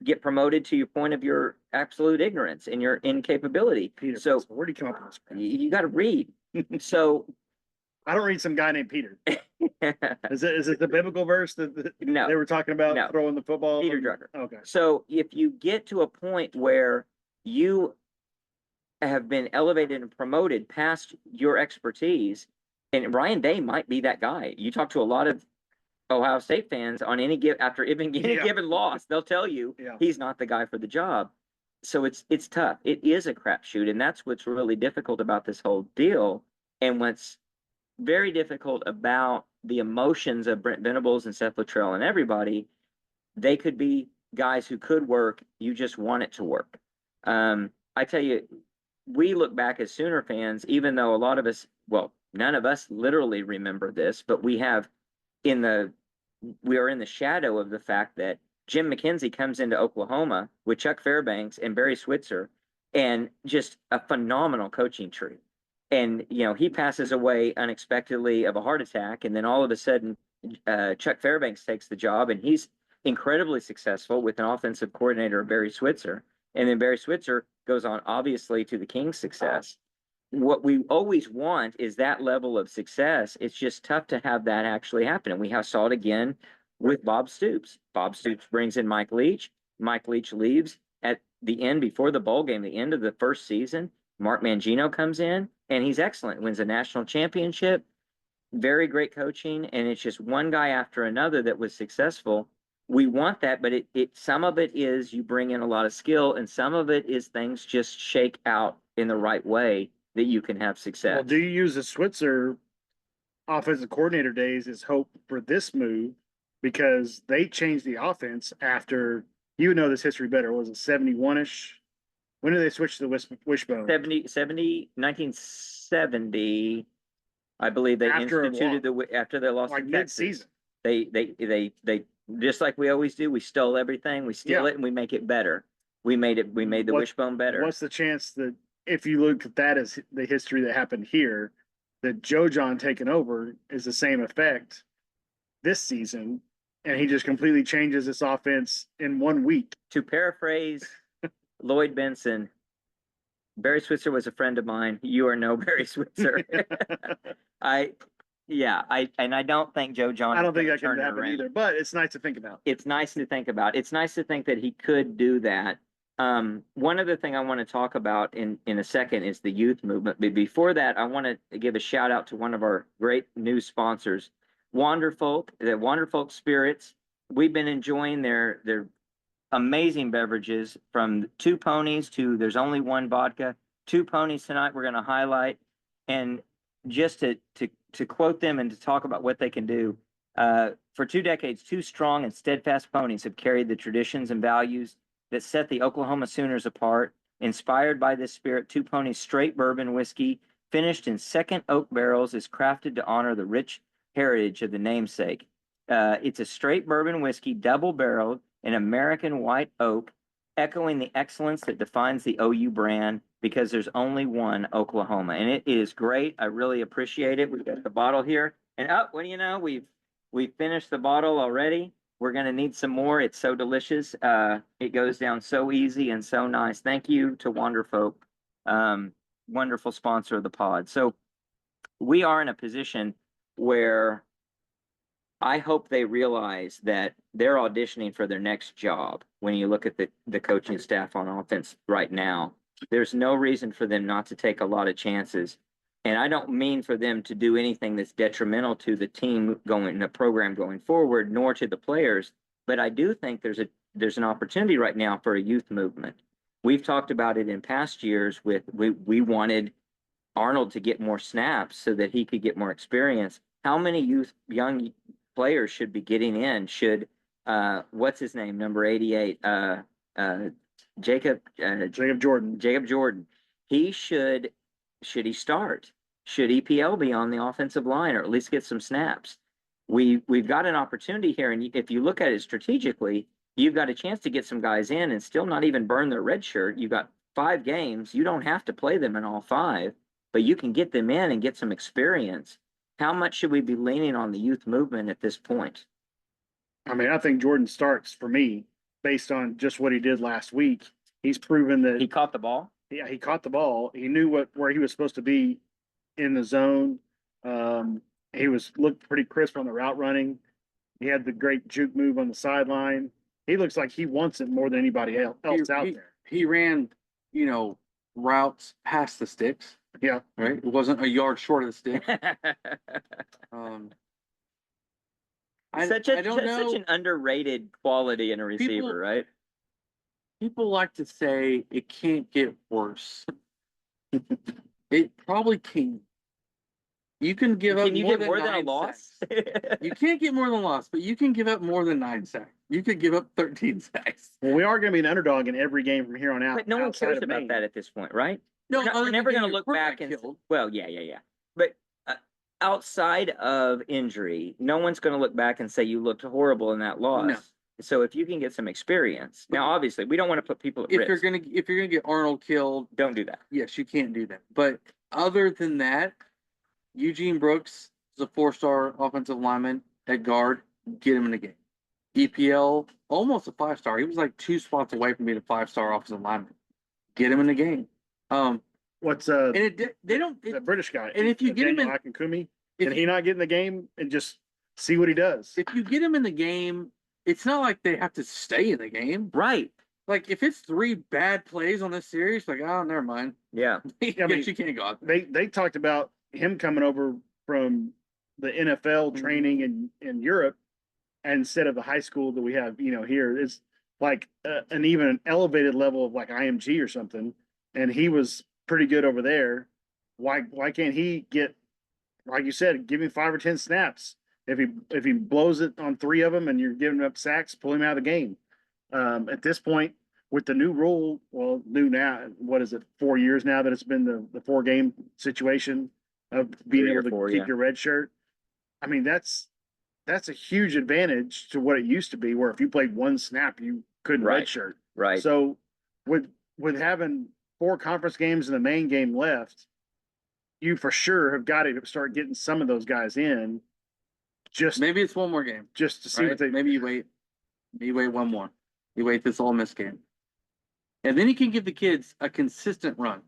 get promoted to your point of your absolute ignorance and your incapability.
Peter,
So
where do you come up with this? crap?
you got to read. So
I don't read some guy named Peter. Is it the biblical verse that
no.
they were talking about
No.
throwing the football?
Peter Drucker.
Okay.
So if you get to a point where you have been elevated and promoted past your expertise and Ryan Day might be that guy. You talk to a lot of Ohio State fans on after any given loss, they'll tell you he's not the guy for the job. So it's tough. It is a crapshoot, and that's what's really difficult about this whole deal. And what's very difficult about the emotions of Brent Venables and Seth Luttrell and everybody, they could be guys who could work. You just want it to work. I tell you, we look back as Sooner fans, even though a lot of us, well, none of us literally remember this, but we are in the shadow of the fact that Jim McKenzie comes into Oklahoma with Chuck Fairbanks and Barry Switzer and just a phenomenal coaching tree. And, he passes away unexpectedly of a heart attack. And then all of a sudden, Chuck Fairbanks takes the job, and he's incredibly successful with an offensive coordinator, Barry Switzer. And then Barry Switzer goes on, obviously, to the King's success. What we always want is that level of success. It's just tough to have that actually happen. And we saw it again with Bob Stoops. Bob Stoops brings in Mike Leach. Mike Leach leaves at the end, before the bowl game, the end of the first season. Mark Mangino comes in, and he's excellent, wins a national championship, very great coaching, and it's just one guy after another that was successful. We want that, but some of it is you bring in a lot of skill, and some of it is things just shake out in the right way that you can have success.
Well, do you use the Switzer offensive coordinator days as hope for this move? Because they changed the offense after, you would know this history better, was it 71-ish? When did they switch to the wishbone?
1970, I believe they instituted after they lost
like
in Texas.
Mid-season.
They just like we always do, we stole everything, we steal it, and we make it better. We made the wishbone better.
What's the chance that if you look at that as the history that happened here, that Joe John taking over is the same effect this season, and he just completely changes this offense in 1 week?
To paraphrase Lloyd Benson, Barry Switzer was a friend of mine. You are no Barry Switzer. I don't think Joe John.
I don't think that can happen either, but it's nice to think about.
It's nice to think about. It's nice to think that he could do that. One other thing I want to talk about in a second is the youth movement. But before that, I want to give a shout out to one of our great new sponsors, Wanderfolk, the Wanderfolk Spirits. We've been enjoying their amazing beverages, from 2 ponies to there's only one vodka. 2 ponies tonight we're going to highlight. And just to quote them and to talk about what they can do, for 2 decades, 2 strong and steadfast ponies have carried the traditions and values that set the Oklahoma Sooners apart. Inspired by this spirit, 2 Ponies straight bourbon whiskey, finished in second oak barrels, is crafted to honor the rich heritage of the namesake. It's a straight bourbon whiskey, double-barreled, in American white oak, echoing the excellence that defines the OU brand, because there's only one Oklahoma. And it is great. I really appreciate it. We've got the bottle here. And what do you know? We've finished the bottle already. We're going to need some more. It's so delicious. It goes down so easy and so nice. Thank you to Wanderfolk, wonderful sponsor of the pod. So we are in a position where I hope they realize that they're auditioning for their next job. When you look at the coaching staff on offense right now, there's no reason for them not to take a lot of chances. And I don't mean for them to do anything that's detrimental to the team the program going forward, nor to the players. But I do think there's an opportunity right now for a youth movement. We've talked about it in past years we wanted Arnold to get more snaps so that he could get more experience. How many young players should be getting in? Should what's his name, number 88, Jacob Jordan, should he start? Should EPL be on the offensive line, or at least get some snaps? We've got an opportunity here, and if you look at it strategically, you've got a chance to get some guys in and still not even burn their red shirt. You've got 5 games. You don't have to play them in all 5, but you can get them in and get some experience. How much should we be leaning on the youth movement at this point?
I mean, I think Jordan starts for me based on just what he did last week. He's proven that
he caught the ball.
Yeah, he caught the ball. He knew where he was supposed to be in the zone. He looked pretty crisp on the route running. He had the great juke move on the sideline. He looks like he wants it more than anybody else out there.
He ran, routes past the sticks.
Yeah.
right? It wasn't a yard short of the stick. I
Such
don't know.
such an underrated quality in a receiver,
People-
right?
People like to say it can't get worse. It probably can. You can give up
Can you
more
get
than
more than a
9
loss?
sacks. You can't get more than a loss, but you can give up more than 9 sacks. You could give up 13 sacks.
Well, we are going to be an underdog in every game from here on out.
But no one
outside
cares
of
about
Maine.
that at this point, right?
No,
We're never going to look back and
killed.
well, yeah. But outside of injury, no one's going to look back and say you looked horrible in that loss.
No.
So if you can get some experience, now obviously we don't want to put people at
If
risk.
you're gonna get Arnold killed,
Don't do that.
yes, you can't do that. But other than that, Eugene Brooks is a 4-star offensive lineman at guard. Get him in the game. EPL, almost a 5-star. He was like 2 spots away from being a 5-star offensive lineman. Get him in the game.
What's
And they don't.
the British guy?
and if you get him in-
Akinkumi,
If
can he not get in the game and just see what he does?
if you get him in the game, it's not like they have to stay in the game.
Right.
Like if it's 3 bad plays on this series, like oh, never mind.
Yeah.
I mean,
you can't go out.
They talked about him coming over from the NFL training in Europe instead of the high school that we have, here. It's like an even elevated level of like IMG or something. And he was pretty good over there. Why can't he get, like you said, give him 5 or 10 snaps? If he blows it on 3 of them and you're giving up sacks, pull him out of the game. At this point, with the new rule, well, new now, what is it, 4 years now that it's been the 4-game situation of being
3 or
able to
4,
keep
yeah.
your red shirt. I mean, that's a huge advantage to what it used to be, where if you played 1 snap, you couldn't
Right.
red shirt.
Right.
So with having 4 conference games and the main game left, you for sure have got to start getting some of those guys in just
Maybe it's 1 more game.
just to see
Right?
what they
Maybe you wait. You wait 1 more. You wait this Ole Miss game, and then you can give the kids a consistent run.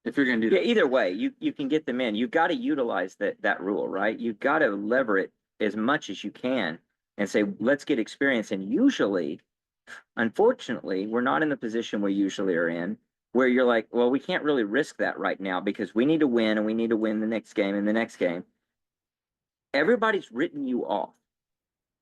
If you're gonna do
Yeah,
that,
either way, you can get them in. You've got to utilize that rule, right? You've got to lever it as much as you can and say, let's get experience. And usually, unfortunately, we're not in the position we usually are in, where you're like, well, we can't really risk that right now because we need to win and we need to win the next game and the next game. Everybody's written you off.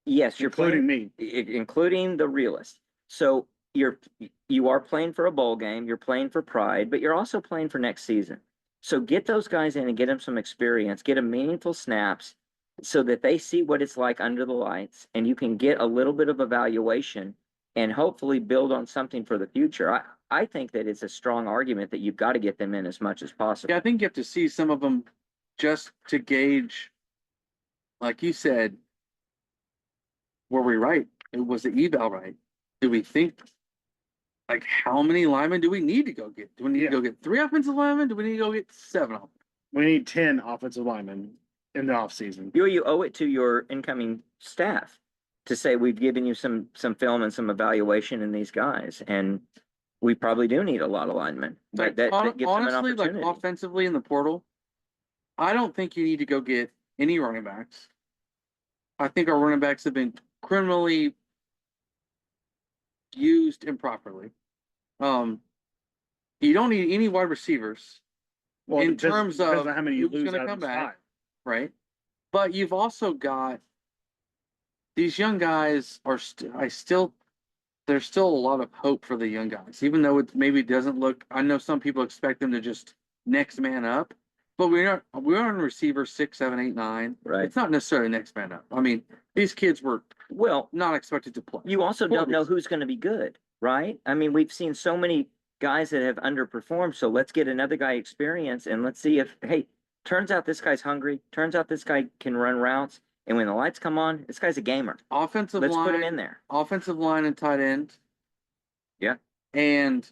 Yes, you're
including
playing,
me.
including the realist. So you are playing for a bowl game, you're playing for pride, but you're also playing for next season. So get those guys in and get them some experience, get them meaningful snaps so that they see what it's like under the lights and you can get a little bit of evaluation and hopefully build on something for the future. I think that it's a strong argument that you've got to get them in as much as possible.
yeah, I think you have to see some of them just to gauge, like you said, were we right? Was the eval right? Do we think, like, how many linemen do we need to go get? Do we need to go get 3 offensive linemen? Do we need to go get 7 of them?
We need 10 offensive linemen in the offseason.
You owe it to your incoming staff to say we've given you some film and some evaluation in these guys, and we probably do need a lot of linemen.
Like,
That gives them an
honestly, like
opportunity.
offensively in the portal, I don't think you need to go get any running backs. I think our running backs have been criminally used improperly. You don't need any wide receivers,
Well,
in
it depends-
terms
depends
of
on how many you
who's
lose
gonna
out of
come
those
back.
5.
right? But you've also got these young guys there's still a lot of hope for the young guys, even though it maybe doesn't look. I know some people expect them to just next man up, but we're on receiver 6, 7, 8, 9.
Right.
It's not necessarily next man up. I mean, these kids were
Well,
not expected to play.
you also don't know
Quarters.
who's going to be good, right? I mean, we've seen so many guys that have underperformed. So let's get another guy experience and let's see if, hey, turns out this guy's hungry. Turns out this guy can run routes. And when the lights come on, this guy's a gamer.
Offensive
Let's
line,
put him in there.
offensive line and tight end.
Yeah.
And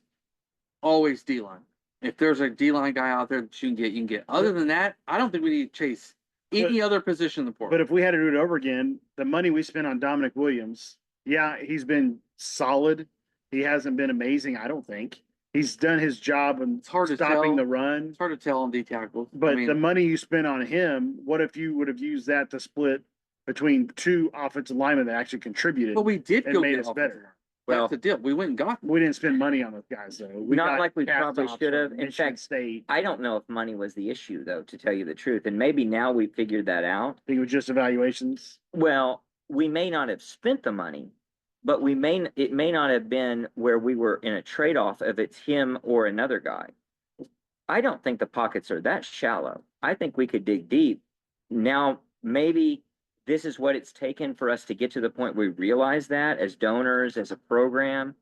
always D line. If there's a D line guy out there that you can get. Other than that, I don't think we need to chase any other position in the portal.
But if we had to do it over again, the money we spent on Dominic Williams, yeah, he's been solid. He hasn't been amazing, I don't think. He's done his job in
It's hard to
stopping
tell.
the run.
It's hard to tell on D tackles.
But
I mean,
the money you spent on him, what if you would have used that to split between 2 offensive linemen that actually contributed
but we did
and
go
made
get
us
offensive
better?
line.
Well,
That's the deal. We went and got them.
We didn't spend money on those guys though. We
Not
got
like we
cast
probably
offs
should have.
from
In
Michigan
fact,
State.
I don't know if money was the issue, though, to tell you the truth. And maybe now we figured that out.
I think it was just evaluations.
Well, we may not have spent the money, but it may not have been where we were in a trade-off of it's him or another guy. I don't think the pockets are that shallow. I think we could dig deep. Now, maybe this is what it's taken for us to get to the point where we realize that as donors, as a program,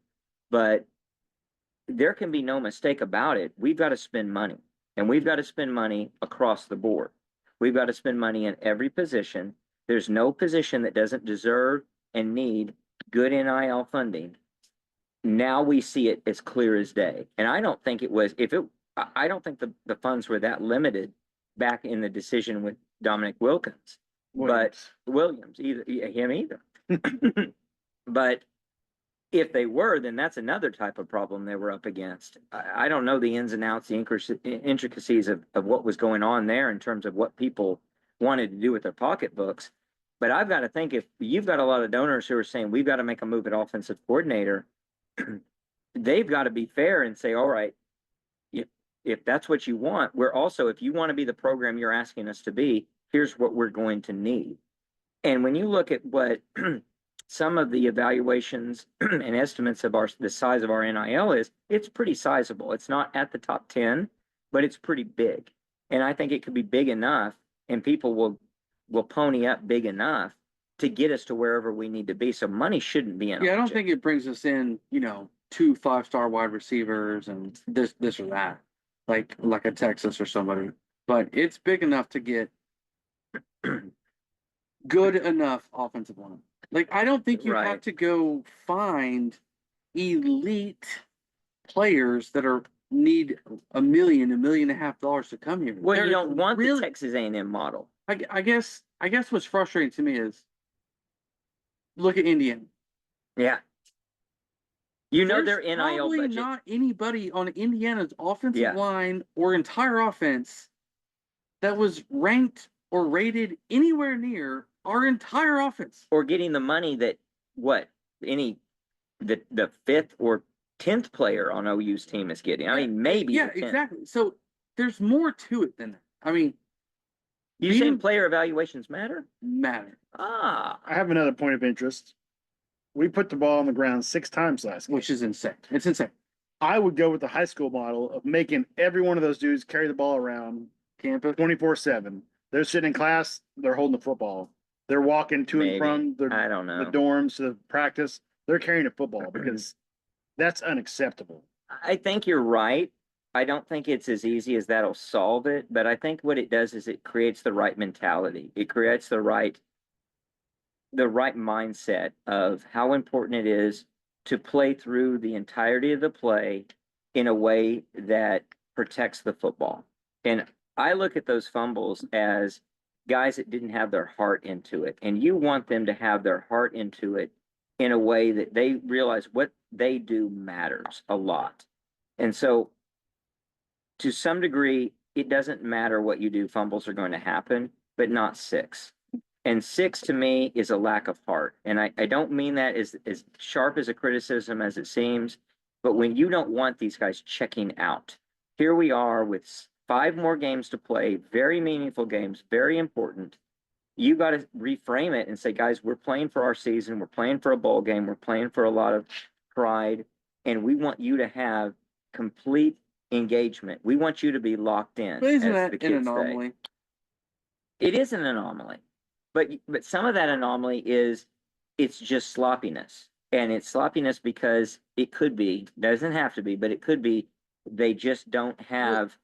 but there can be no mistake about it. We've got to spend money, and we've got to spend money across the board. We've got to spend money in every position. There's no position that doesn't deserve and need good NIL funding. Now we see it as clear as day. And I don't think it was, I don't think the funds were that limited back in the decision with Dominic Wilkins, but Williams, him either. But if they were, then that's another type of problem they were up against. I don't know the ins and outs, the intricacies of what was going on there in terms of what people wanted to do with their pocketbooks. But I've got to think, if you've got a lot of donors who are saying we've got to make a move at offensive coordinator, they've got to be fair and say, all right, if that's what you want, we're also, if you want to be the program you're asking us to be, here's what we're going to need. And when you look at what some of the evaluations and estimates of the size of our NIL is, it's pretty sizable. It's not at the top 10, but it's pretty big. And I think it could be big enough, and people will pony up big enough to get us to wherever we need to be. So money shouldn't be an
Yeah, I don't
object.
think it brings us in, 2 5-star wide receivers and this or that, like a Texas or somebody. But it's big enough to get good enough offensive line. Like, I don't think you have
Right.
to go find elite players that need $1 million, $1.5 million to come here.
Well, you
They're
don't want
really,
the Texas A&M model.
I guess what's frustrating to me is look at Indiana.
Yeah. Their
There's
NIL
probably
budget.
not anybody on Indiana's offensive
Yeah.
line or entire offense that was ranked or rated anywhere near our entire offense.
Or getting the money that the 5th or 10th player on OU's team is getting. I mean, maybe.
Yeah,
the 10th.
exactly. So there's more to it than that. I mean,
You saying player evaluations matter?
matter,
Ah,
I have another point of interest. We put the ball on the ground 6 times last game.
which is insane. It's insane.
I would go with the high school model of making every one of those dudes carry the ball around
Campus.
24/7. They're sitting in class, they're holding the football. They're walking to
maybe.
and from the
I don't know.
dorms to practice. They're carrying a football because that's unacceptable.
I think you're right. I don't think it's as easy as that'll solve it, but I think what it does is it creates the right mentality. It creates the right mindset of how important it is to play through the entirety of the play in a way that protects the football. And I look at those fumbles as guys that didn't have their heart into it. And you want them to have their heart into it in a way that they realize what they do matters a lot. And so to some degree, it doesn't matter what you do, fumbles are going to happen, but not 6. And 6 to me is a lack of heart. And I don't mean that as sharp as a criticism as it seems, but when you don't want these guys checking out, here we are with 5 more games to play, very meaningful games, very important. You got to reframe it and say, guys, we're playing for our season. We're playing for a bowl game. We're playing for a lot of pride. And we want you to have complete engagement. We want you to be locked in.
But isn't
as
that
the
an
kids say.
anomaly?
It is an anomaly, but some of that anomaly is it's just sloppiness, and it's sloppiness because it could be, doesn't have to be, but it could be they just don't have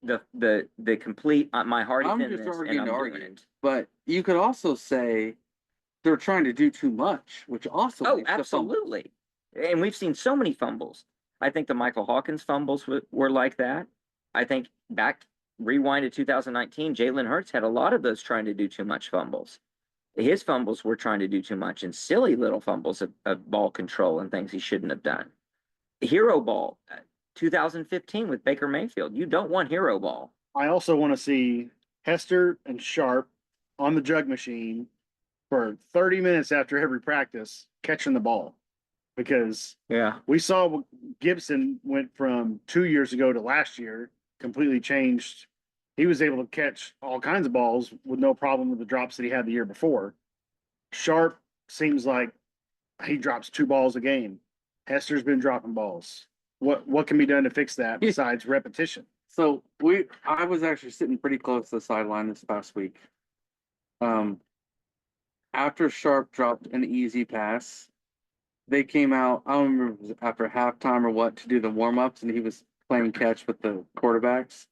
the complete my heart
I'm
is in
just
this, and
arguing
I'm
to
doing
argue.
it.
But you could also say they're trying to do too much, which also
Oh,
makes the fumble.
absolutely, and we've seen so many fumbles. I think the Michael Hawkins fumbles were like that. I think rewind to 2019, Jalen Hurts had a lot of those trying to do too much fumbles. His fumbles were trying to do too much and silly little fumbles of ball control and things he shouldn't have done. Hero ball, 2015 with Baker Mayfield. You don't want hero ball.
I also want to see Hester and Sharp on the jug machine for 30 minutes after every practice catching the ball. because
Yeah.
we saw Gibson went from 2 years ago to last year, completely changed. He was able to catch all kinds of balls with no problem with the drops that he had the year before. Sharp seems like he drops 2 balls a game. Hester's been dropping balls. What can be done to fix that besides repetition?
So I was actually sitting pretty close to the sideline this past week. After Sharp dropped an easy pass, they came out, I don't remember if it was after halftime or what, to do the warm-ups, and he was playing catch with the quarterbacks.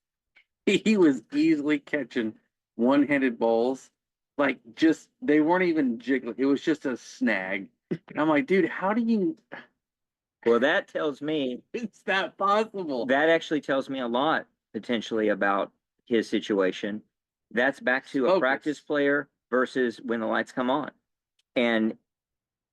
He was easily catching one-handed balls. Like, just, they weren't even jiggling. It was just a snag. And I'm like, dude, how do you,
Well, that tells me
is that possible?
that actually tells me a lot potentially about his situation. That's back to a
Focus.
practice player versus when the lights come on. And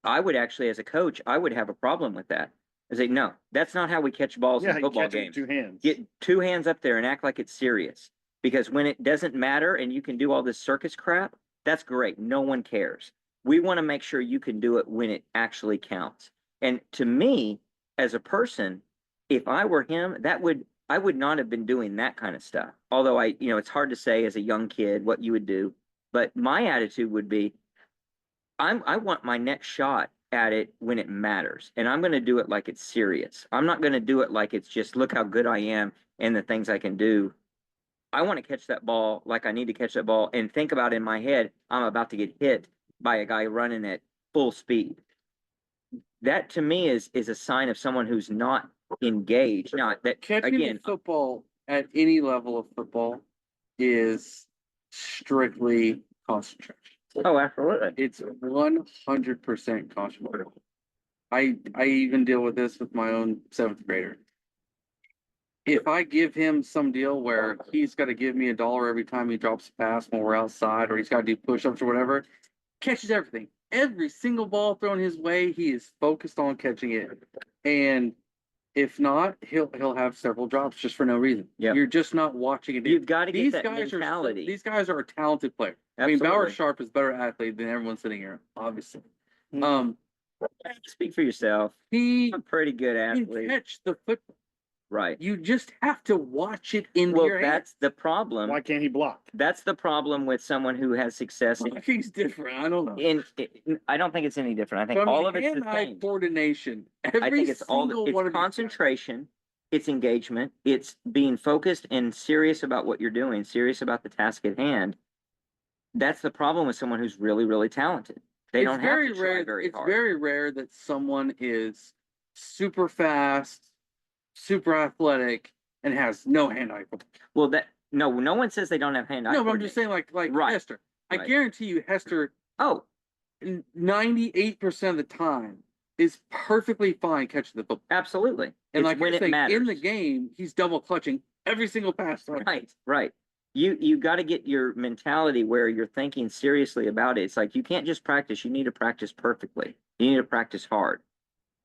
I would actually, as a coach, I would have a problem with that. I say, no, that's not how we catch balls
Yeah,
in
you
football
catch it
games.
with 2 hands.
Get 2 hands up there and act like it's serious. Because when it doesn't matter and you can do all this circus crap, that's great. No one cares. We want to make sure you can do it when it actually counts. And to me, as a person, if I were him, I would not have been doing that kind of stuff. Although it's hard to say as a young kid what you would do. But my attitude would be, I want my next shot at it when it matters. And I'm going to do it like it's serious. I'm not going to do it like it's just look how good I am and the things I can do. I want to catch that ball like I need to catch that ball and think about in my head, I'm about to get hit by a guy running at full speed. That to me is a sign of someone who's not engaged. Not that
Catching
again,
the football at any level of football is strictly concentration.
oh, absolutely.
It's 100% concentration. I even deal with this with my own 7th grader. If I give him some deal where he's got to give me $1 every time he drops a pass when we're outside, or he's got to do push-ups or whatever, catches everything. Every single ball thrown his way, he is focused on catching it. And if not, he'll have several drops just for no reason.
Yep.
You're just not watching it.
You've got to get
These
that
guys
mentality.
these guys are a talented player. I mean, Bauer
Absolutely.
Sharp is a better athlete than everyone sitting here, obviously.
Speak for yourself.
He
I'm a pretty good
can
athlete.
catch the football.
Right.
You just have to watch it in
Well,
your hands.
that's the problem.
Why can't he block?
That's the problem with someone who has success
Blocking's different. I don't know.
I don't think it's any different. I think
From
all of it's the
hand-eye
same.
coordination.
I
Every
think it's all
single
it's
one of these guys.
concentration, it's engagement, it's being focused and serious about what you're doing, serious about the task at hand. That's the problem with someone who's really, really talented. They don't have to try very
it's
hard.
very rare that someone is super fast, super athletic, and has no hand-eye coordination.
Well, no one says they don't have hand-eye
No, but I'm just saying, like
Right.
Hester. I
Right.
guarantee you, Hester,
Oh,
98% of the time is perfectly fine catching the football.
absolutely.
And
It's
like
when
you're
it
saying,
matters.
in the game, he's double clutching every single pass.
Right, right. You got to get your mentality where you're thinking seriously about it. It's like you can't just practice, you need to practice perfectly. You need to practice hard.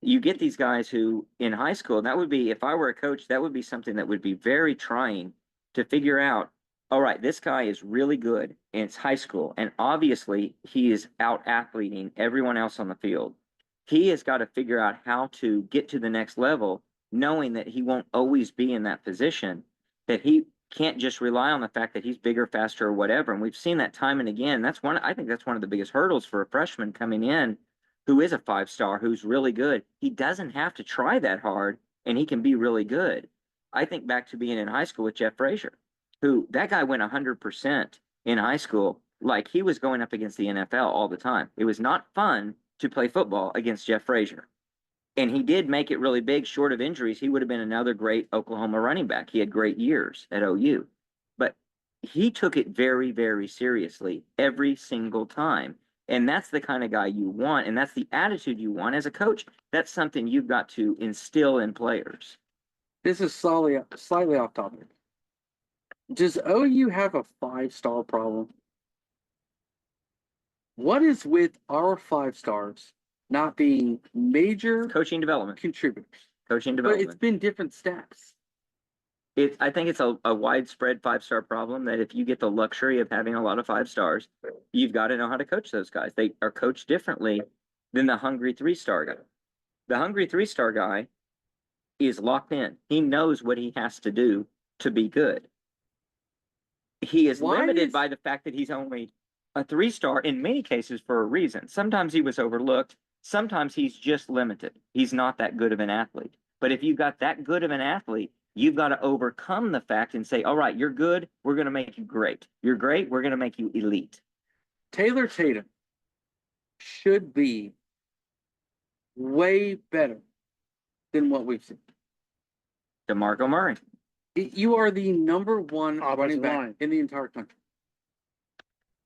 You get these guys who in high school, that would be, if I were a coach, that would be something that would be very trying to figure out. All right, this guy is really good and it's high school, and obviously he is out athleting everyone else on the field. He has got to figure out how to get to the next level, knowing that he won't always be in that position, that he can't just rely on the fact that he's bigger, faster, or whatever. And we've seen that time and again. I think that's one of the biggest hurdles for a freshman coming in who is a 5-star, who's really good. He doesn't have to try that hard and he can be really good. I think back to being in high school with Jeff Frazier, who that guy went 100% in high school, like he was going up against the NFL all the time. It was not fun to play football against Jeff Frazier. And he did make it really big, short of injuries. He would have been another great Oklahoma running back. He had great years at OU. But he took it very, very seriously every single time. And that's the kind of guy you want. And that's the attitude you want as a coach. That's something you've got to instill in players.
This is slightly off topic. Does OU have a 5-star problem? What is with our 5-stars not being major
Coaching development.
contributors?
Coaching
But
development.
it's been different stats.
I think it's a widespread 5-star problem that if you get the luxury of having a lot of 5-stars, you've got to know how to coach those guys. They are coached differently than the hungry 3-star guy. The hungry 3-star guy is locked in. He knows what he has to do to be good. He is limited by the fact that he's only a 3-star in many cases for a reason. Sometimes he was overlooked. Sometimes he's just limited. He's not that good of an athlete. But if you've got that good of an athlete, you've got to overcome the fact and say, all right, you're good. We're going to make you great. You're great. We're going to make you elite.
Taylor Tatum should be way better than what we've seen.
DeMarco Murray.
You are the number one
Offensive
running back
line.
in the entire country.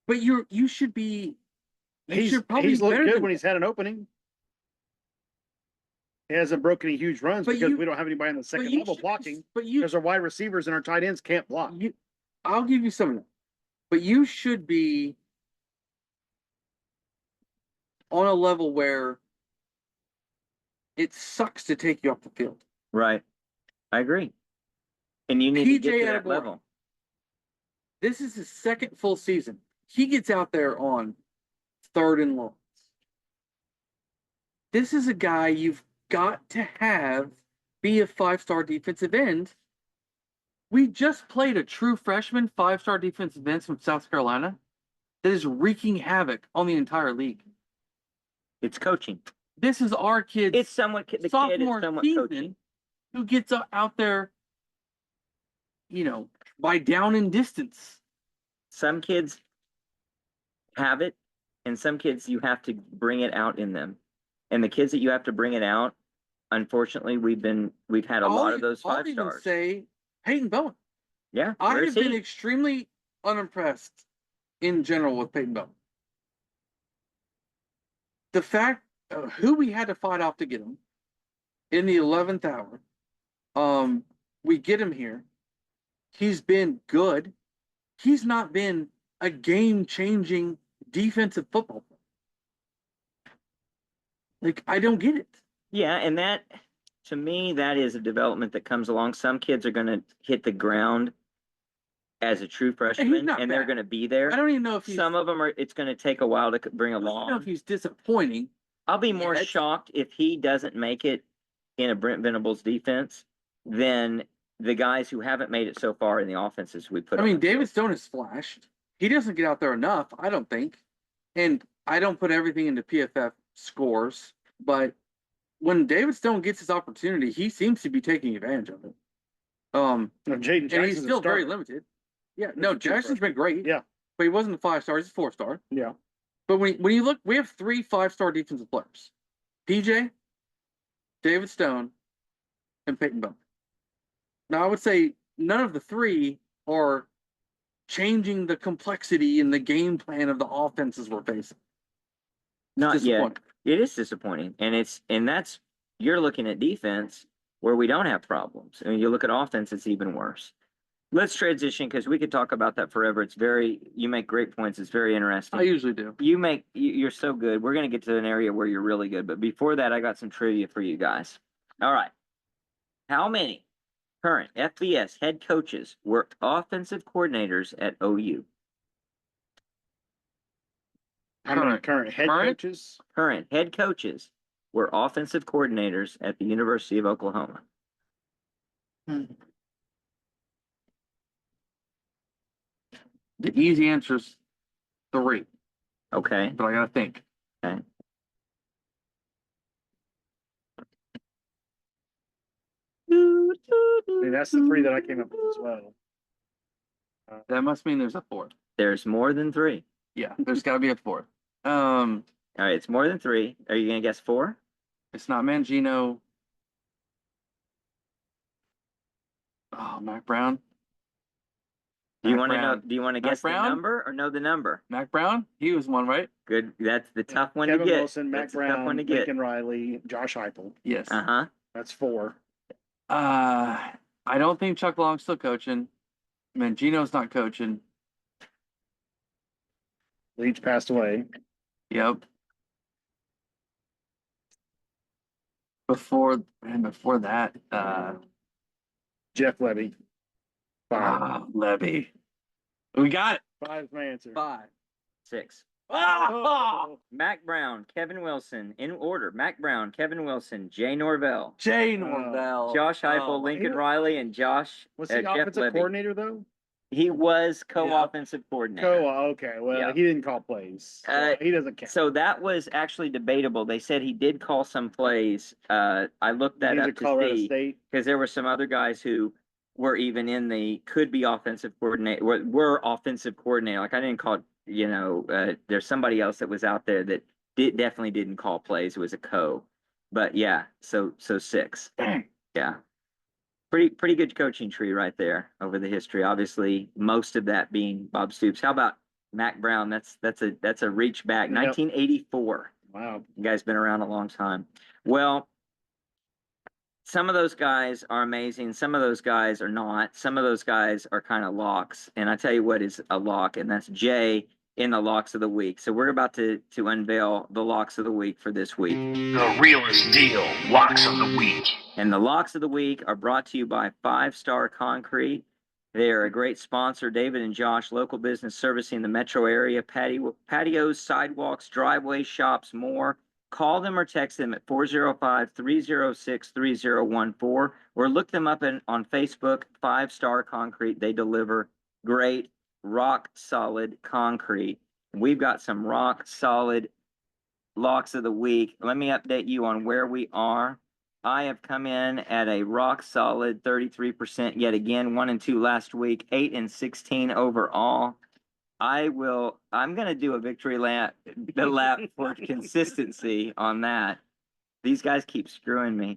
But you should be.
He's
should probably
looked
be better
good
than
when he's had an opening. He hasn't broken any huge runs
But
because
you-
we don't have anybody on the
but
second
you
level
should-
blocking
But you,
because our wide receivers and our tight ends can't block.
I'll give you some of that. But you should be on a level where it sucks to take you off the field.
Right. I agree. And you need to get
PJ
to that
Adebawore.
level.
This is his second full season. He gets out there on 3rd and longs. This is a guy you've got to have be a 5-star defensive end. We just played a true freshman 5-star defensive end from South Carolina that is wreaking havoc on the entire league.
It's coaching.
This is our kid's
It's somewhat, the kid is
sophomore
somewhat
season
coaching.
who gets out there, by down in distance.
Some kids have it, and some kids you have to bring it out in them. And the kids that you have to bring it out, unfortunately, we've had a lot of those 5
I'll even
stars.
say Peyton Bowen.
Yeah,
I
where's
have been
he?
extremely unimpressed in general with Peyton Bowen. The fact who we had to fight off to get him in the 11th hour, we get him here. He's been good. He's not been a game-changing defensive football player. Like, I don't get it.
Yeah, and that, to me, that is a development that comes along. Some kids are going to hit the ground as a true freshman,
not
and they're
bad.
going to be there.
I don't even know if he's,
Some of them it's going to take a while to bring
I don't know
along.
if he's disappointing.
I'll be more
yet.
shocked if he doesn't make it in a Brent Venables defense than the guys who haven't made it so far in the offenses we put
I
on
mean,
the field.
David Stone has flashed. He doesn't get out there enough, I don't think. And I don't put everything into PFF scores, but when David Stone gets his opportunity, he seems to be taking advantage of it.
Jaden
And
Jackson's
he's
a
still very
starter.
limited. Yeah, no,
a true
Jackson's been great.
Yeah.
But he wasn't a 5-star, he's a 4-star.
Yeah.
But when you look, we have 3 5-star defensive players. PJ, David Stone, and Peyton Bowen. Now I would say none of the 3 are changing the complexity and the game plan of the offenses we're facing.
Not yet.
Disappointing.
It is disappointing, and that's you're looking at defense where we don't have problems. I mean, you look at offense, it's even worse. Let's transition because we could talk about that forever. You make great points. It's very interesting.
I usually do.
You're so good. We're going to get to an area where you're really good. But before that, I got some trivia for you guys. All right. How many current FBS head coaches were offensive coordinators at OU?
How many current head coaches?
Current head coaches were offensive coordinators at the University of Oklahoma.
The easy answer is 3,
Okay.
but I gotta think.
Okay.
I mean, that's the 3 that I came up with as well.
That must mean there's a 4th.
There's more than 3.
Yeah, there's gotta be a 4th.
All right, it's more than 3. Are you going to guess 4?
It's not Mangino. Oh, Mac Brown.
Do you
Mac
want to know?
Brown.
Do you want to
Mac
guess the
Brown?
number or know the number?
Mac Brown? He was one, right?
Good. That's the tough one
Kevin
to get.
Wilson, Mac
That's a tough
Brown,
one to get.
Lincoln Riley, Josh Heupel.
Yes.
Uh-huh.
That's 4.
I don't think Chuck Long's still coaching. Mangino's not coaching.
Leach passed away.
Yep. Before that,
Jeff Levy. 5.
Levy. We got it.
5 is my answer.
5.
6.
Oh!
Mac Brown, Kevin Wilson, in order. Mac Brown, Kevin Wilson, Jay Norvell,
Jay Norvell.
Josh Heupel,
Oh,
Lincoln
he-
Riley, and Josh
Was he
Jeff
offensive
Levy.
coordinator though?
He was co-offensive coordinator.
Okay. Well,
Yeah.
he didn't call plays. So he doesn't count.
So that was actually debatable. They said he did call some plays. I looked that
He's
up
at
to
Colorado
see
State.
because there were some other guys who were even in the could be offensive coordinator, were offensive coordinator. Like I didn't call, there's somebody else that was out there that definitely didn't call plays. It was a co. But yeah, so 6. Yeah. Pretty good coaching tree right there over the history. Obviously, most of that being Bob Stoops. How about Mac Brown? That's a reach back.
Yep.
1984.
Wow.
You guys been around a long time. Well, some of those guys are amazing. Some of those guys are not. Some of those guys are kind of locks. And I tell you what is a lock, and that's Jay in the locks of the week. So we're about to unveil the locks of the week for this week.
The Realist Deal Locks of the Week.
And the locks of the week are brought to you by 5 Star Concrete. They are a great sponsor. David and Josh, local business servicing the metro area, patios, sidewalks, driveways, shops, more. Call them or text them at 405-306-3014 or look them up on Facebook, 5 Star Concrete. They deliver great rock solid concrete. We've got some rock solid locks of the week. Let me update you on where we are. I have come in at a rock solid 33% yet again, 1 and 2 last week, 8 and 16 overall. I'm going to do a victory lap for consistency on that. These guys keep screwing me.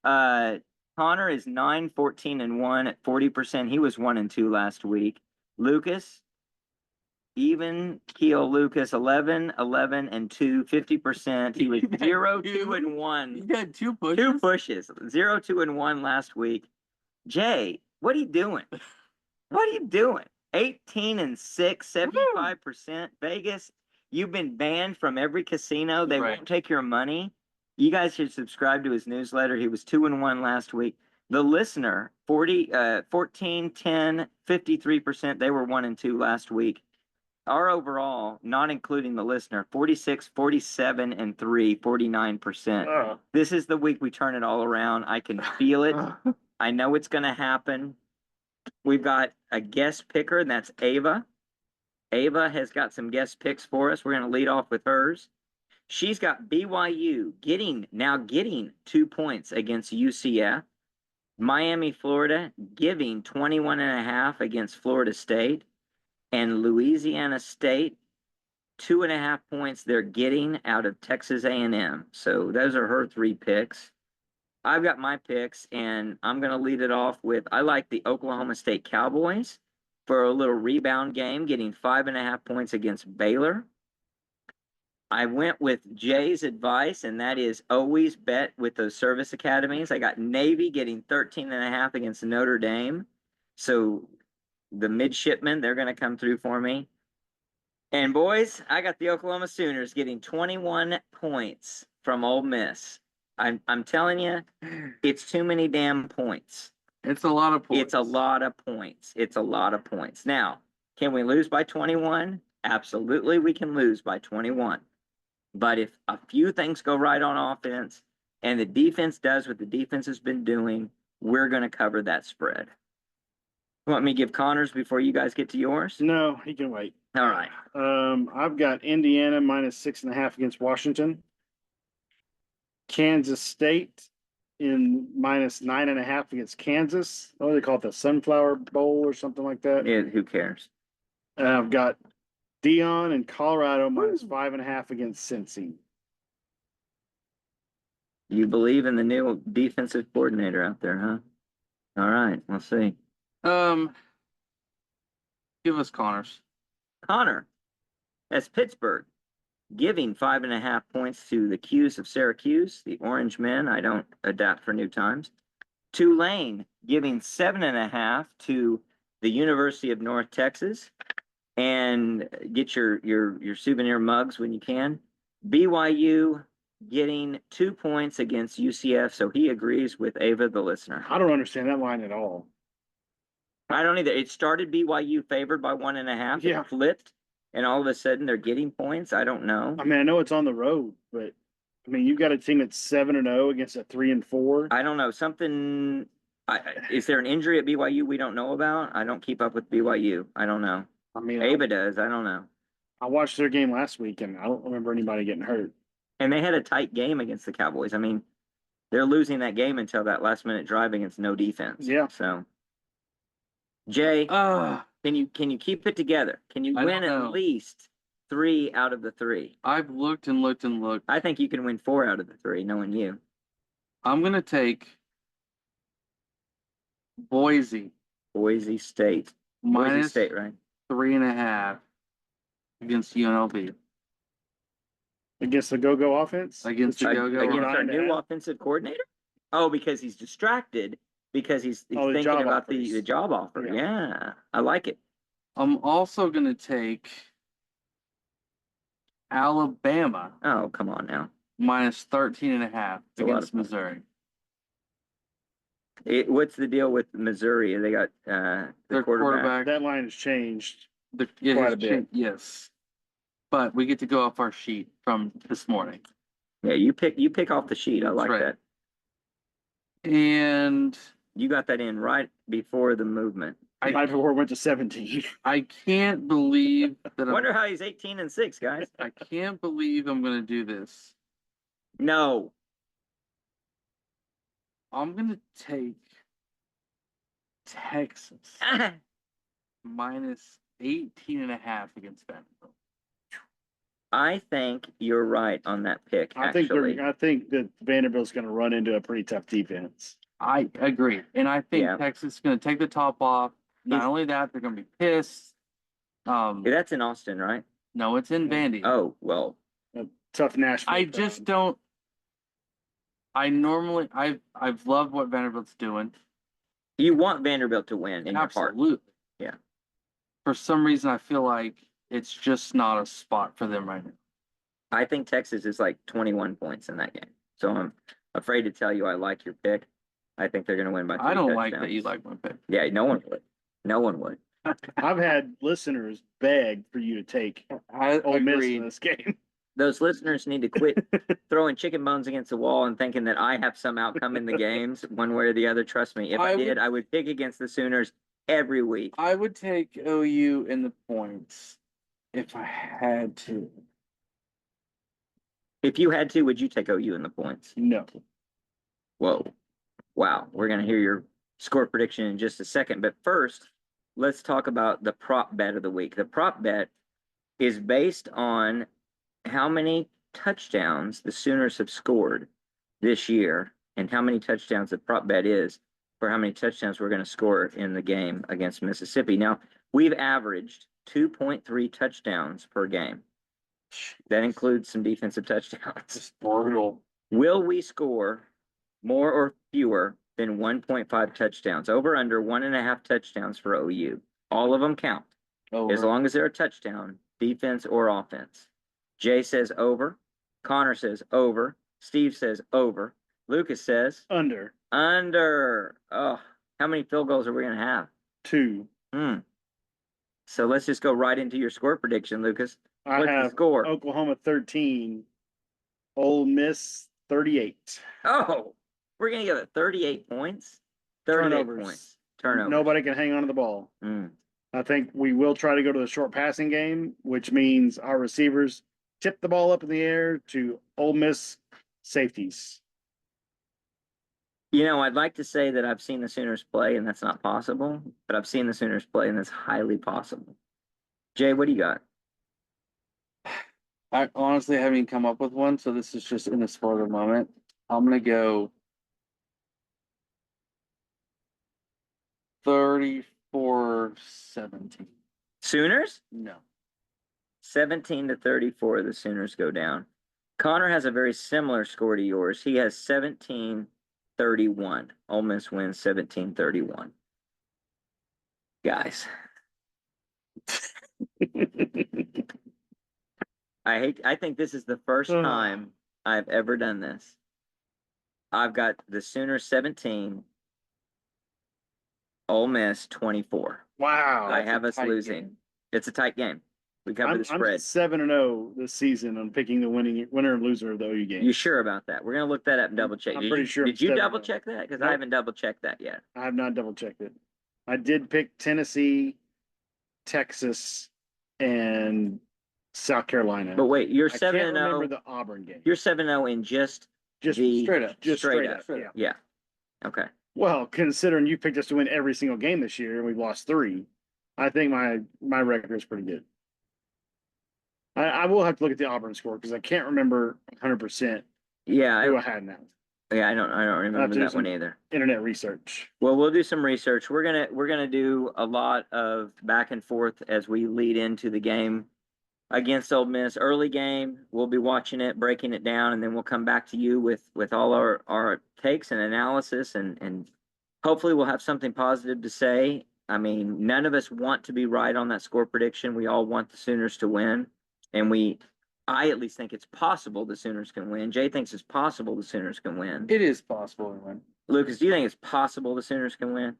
Connor is 9, 14 and 1 at 40%. He was 1 and 2 last week. Lucas, even keel Lucas, 11, 11 and 2, 50%. He was 0, 2 and 1.
You got 2 pushes.
2 pushes, 0, 2 and 1 last week. Jay, what are you doing? What are you doing? 18 and 6, 75%. Vegas, you've been banned from every casino. They
Right.
won't take your money. You guys should subscribe to his newsletter. He was 2 and 1 last week. The listener, 14, 10, 53%. They were 1 and 2 last week. Our overall, not including the listener, 46, 47 and 3, 49%. This is the week we turn it all around. I can feel it. I know it's going to happen. We've got a guest picker, and that's Ava. Ava has got some guest picks for us. We're going to lead off with hers. She's got BYU getting 2 points against UCF. Miami, Florida, giving 21.5 against Florida State. And Louisiana State, 2.5 points they're getting out of Texas A&M. So those are her 3 picks. I've got my picks, and I'm going to lead it off with, I like the Oklahoma State Cowboys for a little rebound game, getting 5.5 points against Baylor. I went with Jay's advice, and that is always bet with those service academies. I got Navy getting 13.5 against Notre Dame. So the midshipmen, they're going to come through for me. And boys, I got the Oklahoma Sooners getting 21 points from Ole Miss. I'm telling you, it's too many damn points.
It's a lot of points.
It's a lot of points. It's a lot of points. Now, can we lose by 21? Absolutely, we can lose by 21. But if a few things go right on offense and the defense does what the defense has been doing, we're going to cover that spread. You want me to give Connors before you guys get to yours?
No, he can wait.
All right.
I've got Indiana -6.5 against Washington. Kansas State in -9.5 against Kansas. What do they call it? The Sunflower Bowl or something like that.
Yeah, who cares?
And I've got Dion in Colorado -5.5 against Cincy.
You believe in the new defensive coordinator out there, huh? All right, we'll see.
Give us Connors.
Connor, that's Pittsburgh, giving 5.5 points to the Qs of Syracuse, the Orange Men. I don't adapt for new times. Tulane, giving 7.5 to the University of North Texas. And get your souvenir mugs when you can. BYU getting 2 points against UCF, so he agrees with Ava, the listener.
I don't understand that line at all.
I don't either. It started BYU favored by 1.5.
Yeah.
It flipped, and all of a sudden they're getting points. I don't know.
I mean, I know it's on the road, but I mean, you've got a team that's 7-0 against a 3-4.
I don't know. Is there an injury at BYU we don't know about? I don't keep up with BYU. I don't know.
I mean,
Ava does. I don't know.
I watched their game last week, and I don't remember anybody getting hurt.
And they had a tight game against the Cowboys. I mean, they're losing that game until that last minute drive against no defense.
Yeah.
So, Jay,
Uh,
can you keep it together? Can you
I
win
don't know.
at least 3 out of the 3?
I've looked and looked and looked.
I think you can win 4 out of the 3, knowing you.
I'm gonna take Boise
Boise State. Boise
minus
State, right?
3.5 against UNLV.
Against the go-go offense?
Against the go-go
Against
offense.
our new offensive coordinator? Oh, because he's distracted because he's
Oh, the
thinking
job
about
offers.
the job offer.
Yeah.
Yeah, I like it.
I'm also gonna take Alabama
Oh, come on now.
minus 13.5
a lot
against
of points.
Missouri.
What's the deal with Missouri? They got the
Their
quarterback.
That line has changed.
It
Quite
has
a bit.
changed, yes. But we get to go off our sheet from this morning.
Yeah, you pick off the sheet. I
That's
like
right.
that.
And
You got that in right before the movement.
Right before it went to 17.
I can't believe that
Wonder how he's 18-6, guys.
I can't believe I'm gonna do this.
No.
I'm gonna take Texas minus 18.5 against Vanderbilt.
I think you're right on that pick,
I think
actually.
I think that Vanderbilt's going to run into a pretty tough defense.
I agree. And I think
Yeah.
Texas is gonna take the top off. Not
He's-
only that, they're gonna be pissed.
Yeah, that's in Austin, right?
No, it's in Vandy.
Oh, well.
A tough Nashville.
I just don't. I've loved what Vanderbilt's doing.
You want Vanderbilt to win in your heart.
Absolutely.
Yeah.
For some reason, I feel like it's just not a spot for them right now.
I think Texas is like 21 points in that game. So I'm afraid to tell you I like your pick. I think they're going to win by 3
I don't
touchdowns.
like that you like my pick.
Yeah, no one would. No one would.
I've had listeners beg for you to take
I
Ole Miss
agree.
in this game.
Those listeners need to quit throwing chicken bones against the wall and thinking that I have some outcome in the games one way or the other. Trust me, if I did, I would pick against the Sooners every week.
I would take OU in the points if I had to.
If you had to, would you take OU in the points?
No.
Whoa. Wow. We're going to hear your score prediction in just a second. But first, let's talk about the prop bet of the week. The prop bet is based on how many touchdowns the Sooners have scored this year and how many touchdowns the prop bet is for how many touchdowns we're going to score in the game against Mississippi. Now, we've averaged 2.3 touchdowns per game. That includes some defensive touchdowns.
Just brutal.
Will we score more or fewer than 1.5 touchdowns? Over under 1.5 touchdowns for OU. All of them count.
Over.
As long as they're a touchdown, defense or offense. Jay says over. Connor says over. Steve says over. Lucas says
Under
under. Oh, how many field goals are we going to have?
2.
So let's just go right into your score prediction, Lucas.
I
What's the
have
score?
Oklahoma 13, Ole Miss 38.
Oh, we're going to give it 38 points. 38
Turnovers.
points. Turnovers.
Nobody can hang on to the ball. I think we will try to go to the short passing game, which means our receivers tip the ball up in the air to Ole Miss safeties.
You know, I'd like to say that I've seen the Sooners play, and that's not possible, but I've seen the Sooners play, and that's highly possible. Jay, what do you got?
I honestly haven't even come up with one, so this is just in the spur of the moment. I'm gonna go 34-17.
Sooners?
No.
17-34, the Sooners go down. Connor has a very similar score to yours. He has 17-31. Ole Miss wins 17-31. Guys, I think this is the first time I've ever done this. I've got the Sooners 17, Ole Miss 24.
Wow.
I have us
tight
losing.
game.
It's a tight game. We covered the spread.
7-0 this season on picking the winner and loser of the OU game.
You sure about that? We're gonna look that up and double check.
I'm
Did
pretty
you-
sure I'm
Did you
7-0.
double check that? Because I
Nope.
haven't double checked that yet.
I have not double checked it. I did pick Tennessee, Texas, and South Carolina.
But wait, you're
I can't
7-0.
remember the Auburn game.
You're 7-0 in just
Just
the
straight up.
Just
straight
straight
up.
up. Yeah.
Yeah. Okay.
Well, considering you picked us to win every single game this year and we've lost 3, I think my record is pretty good. I will have to look at the Auburn score because I can't remember 100%
Yeah.
who I had now.
I don't remember
do
that
some-
one either.
Internet research.
Well, we'll do some research. We're gonna do a lot of back and forth as we lead into the game against Ole Miss. Early game, we'll be watching it, breaking it down, and then we'll come back to you with all our takes and analysis, and hopefully we'll have something positive to say. I mean, none of us want to be right on that score prediction. We all want the Sooners to win, and I at least think it's possible the Sooners can win. Jay thinks it's possible the Sooners can win.
It is possible to win.
Lucas, do you think it's possible the Sooners can win?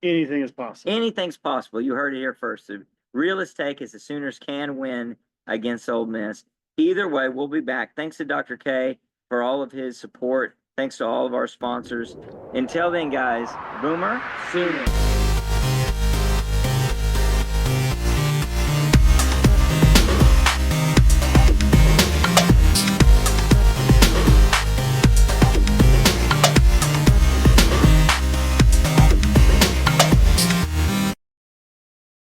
Anything is possible.
Anything's possible. You heard it here first. The realist take is the Sooners can win against Ole Miss. Either way, we'll be back. Thanks to Dr. K for all of his support. Thanks to all of our sponsors. Until then, guys, Boomer Sooner.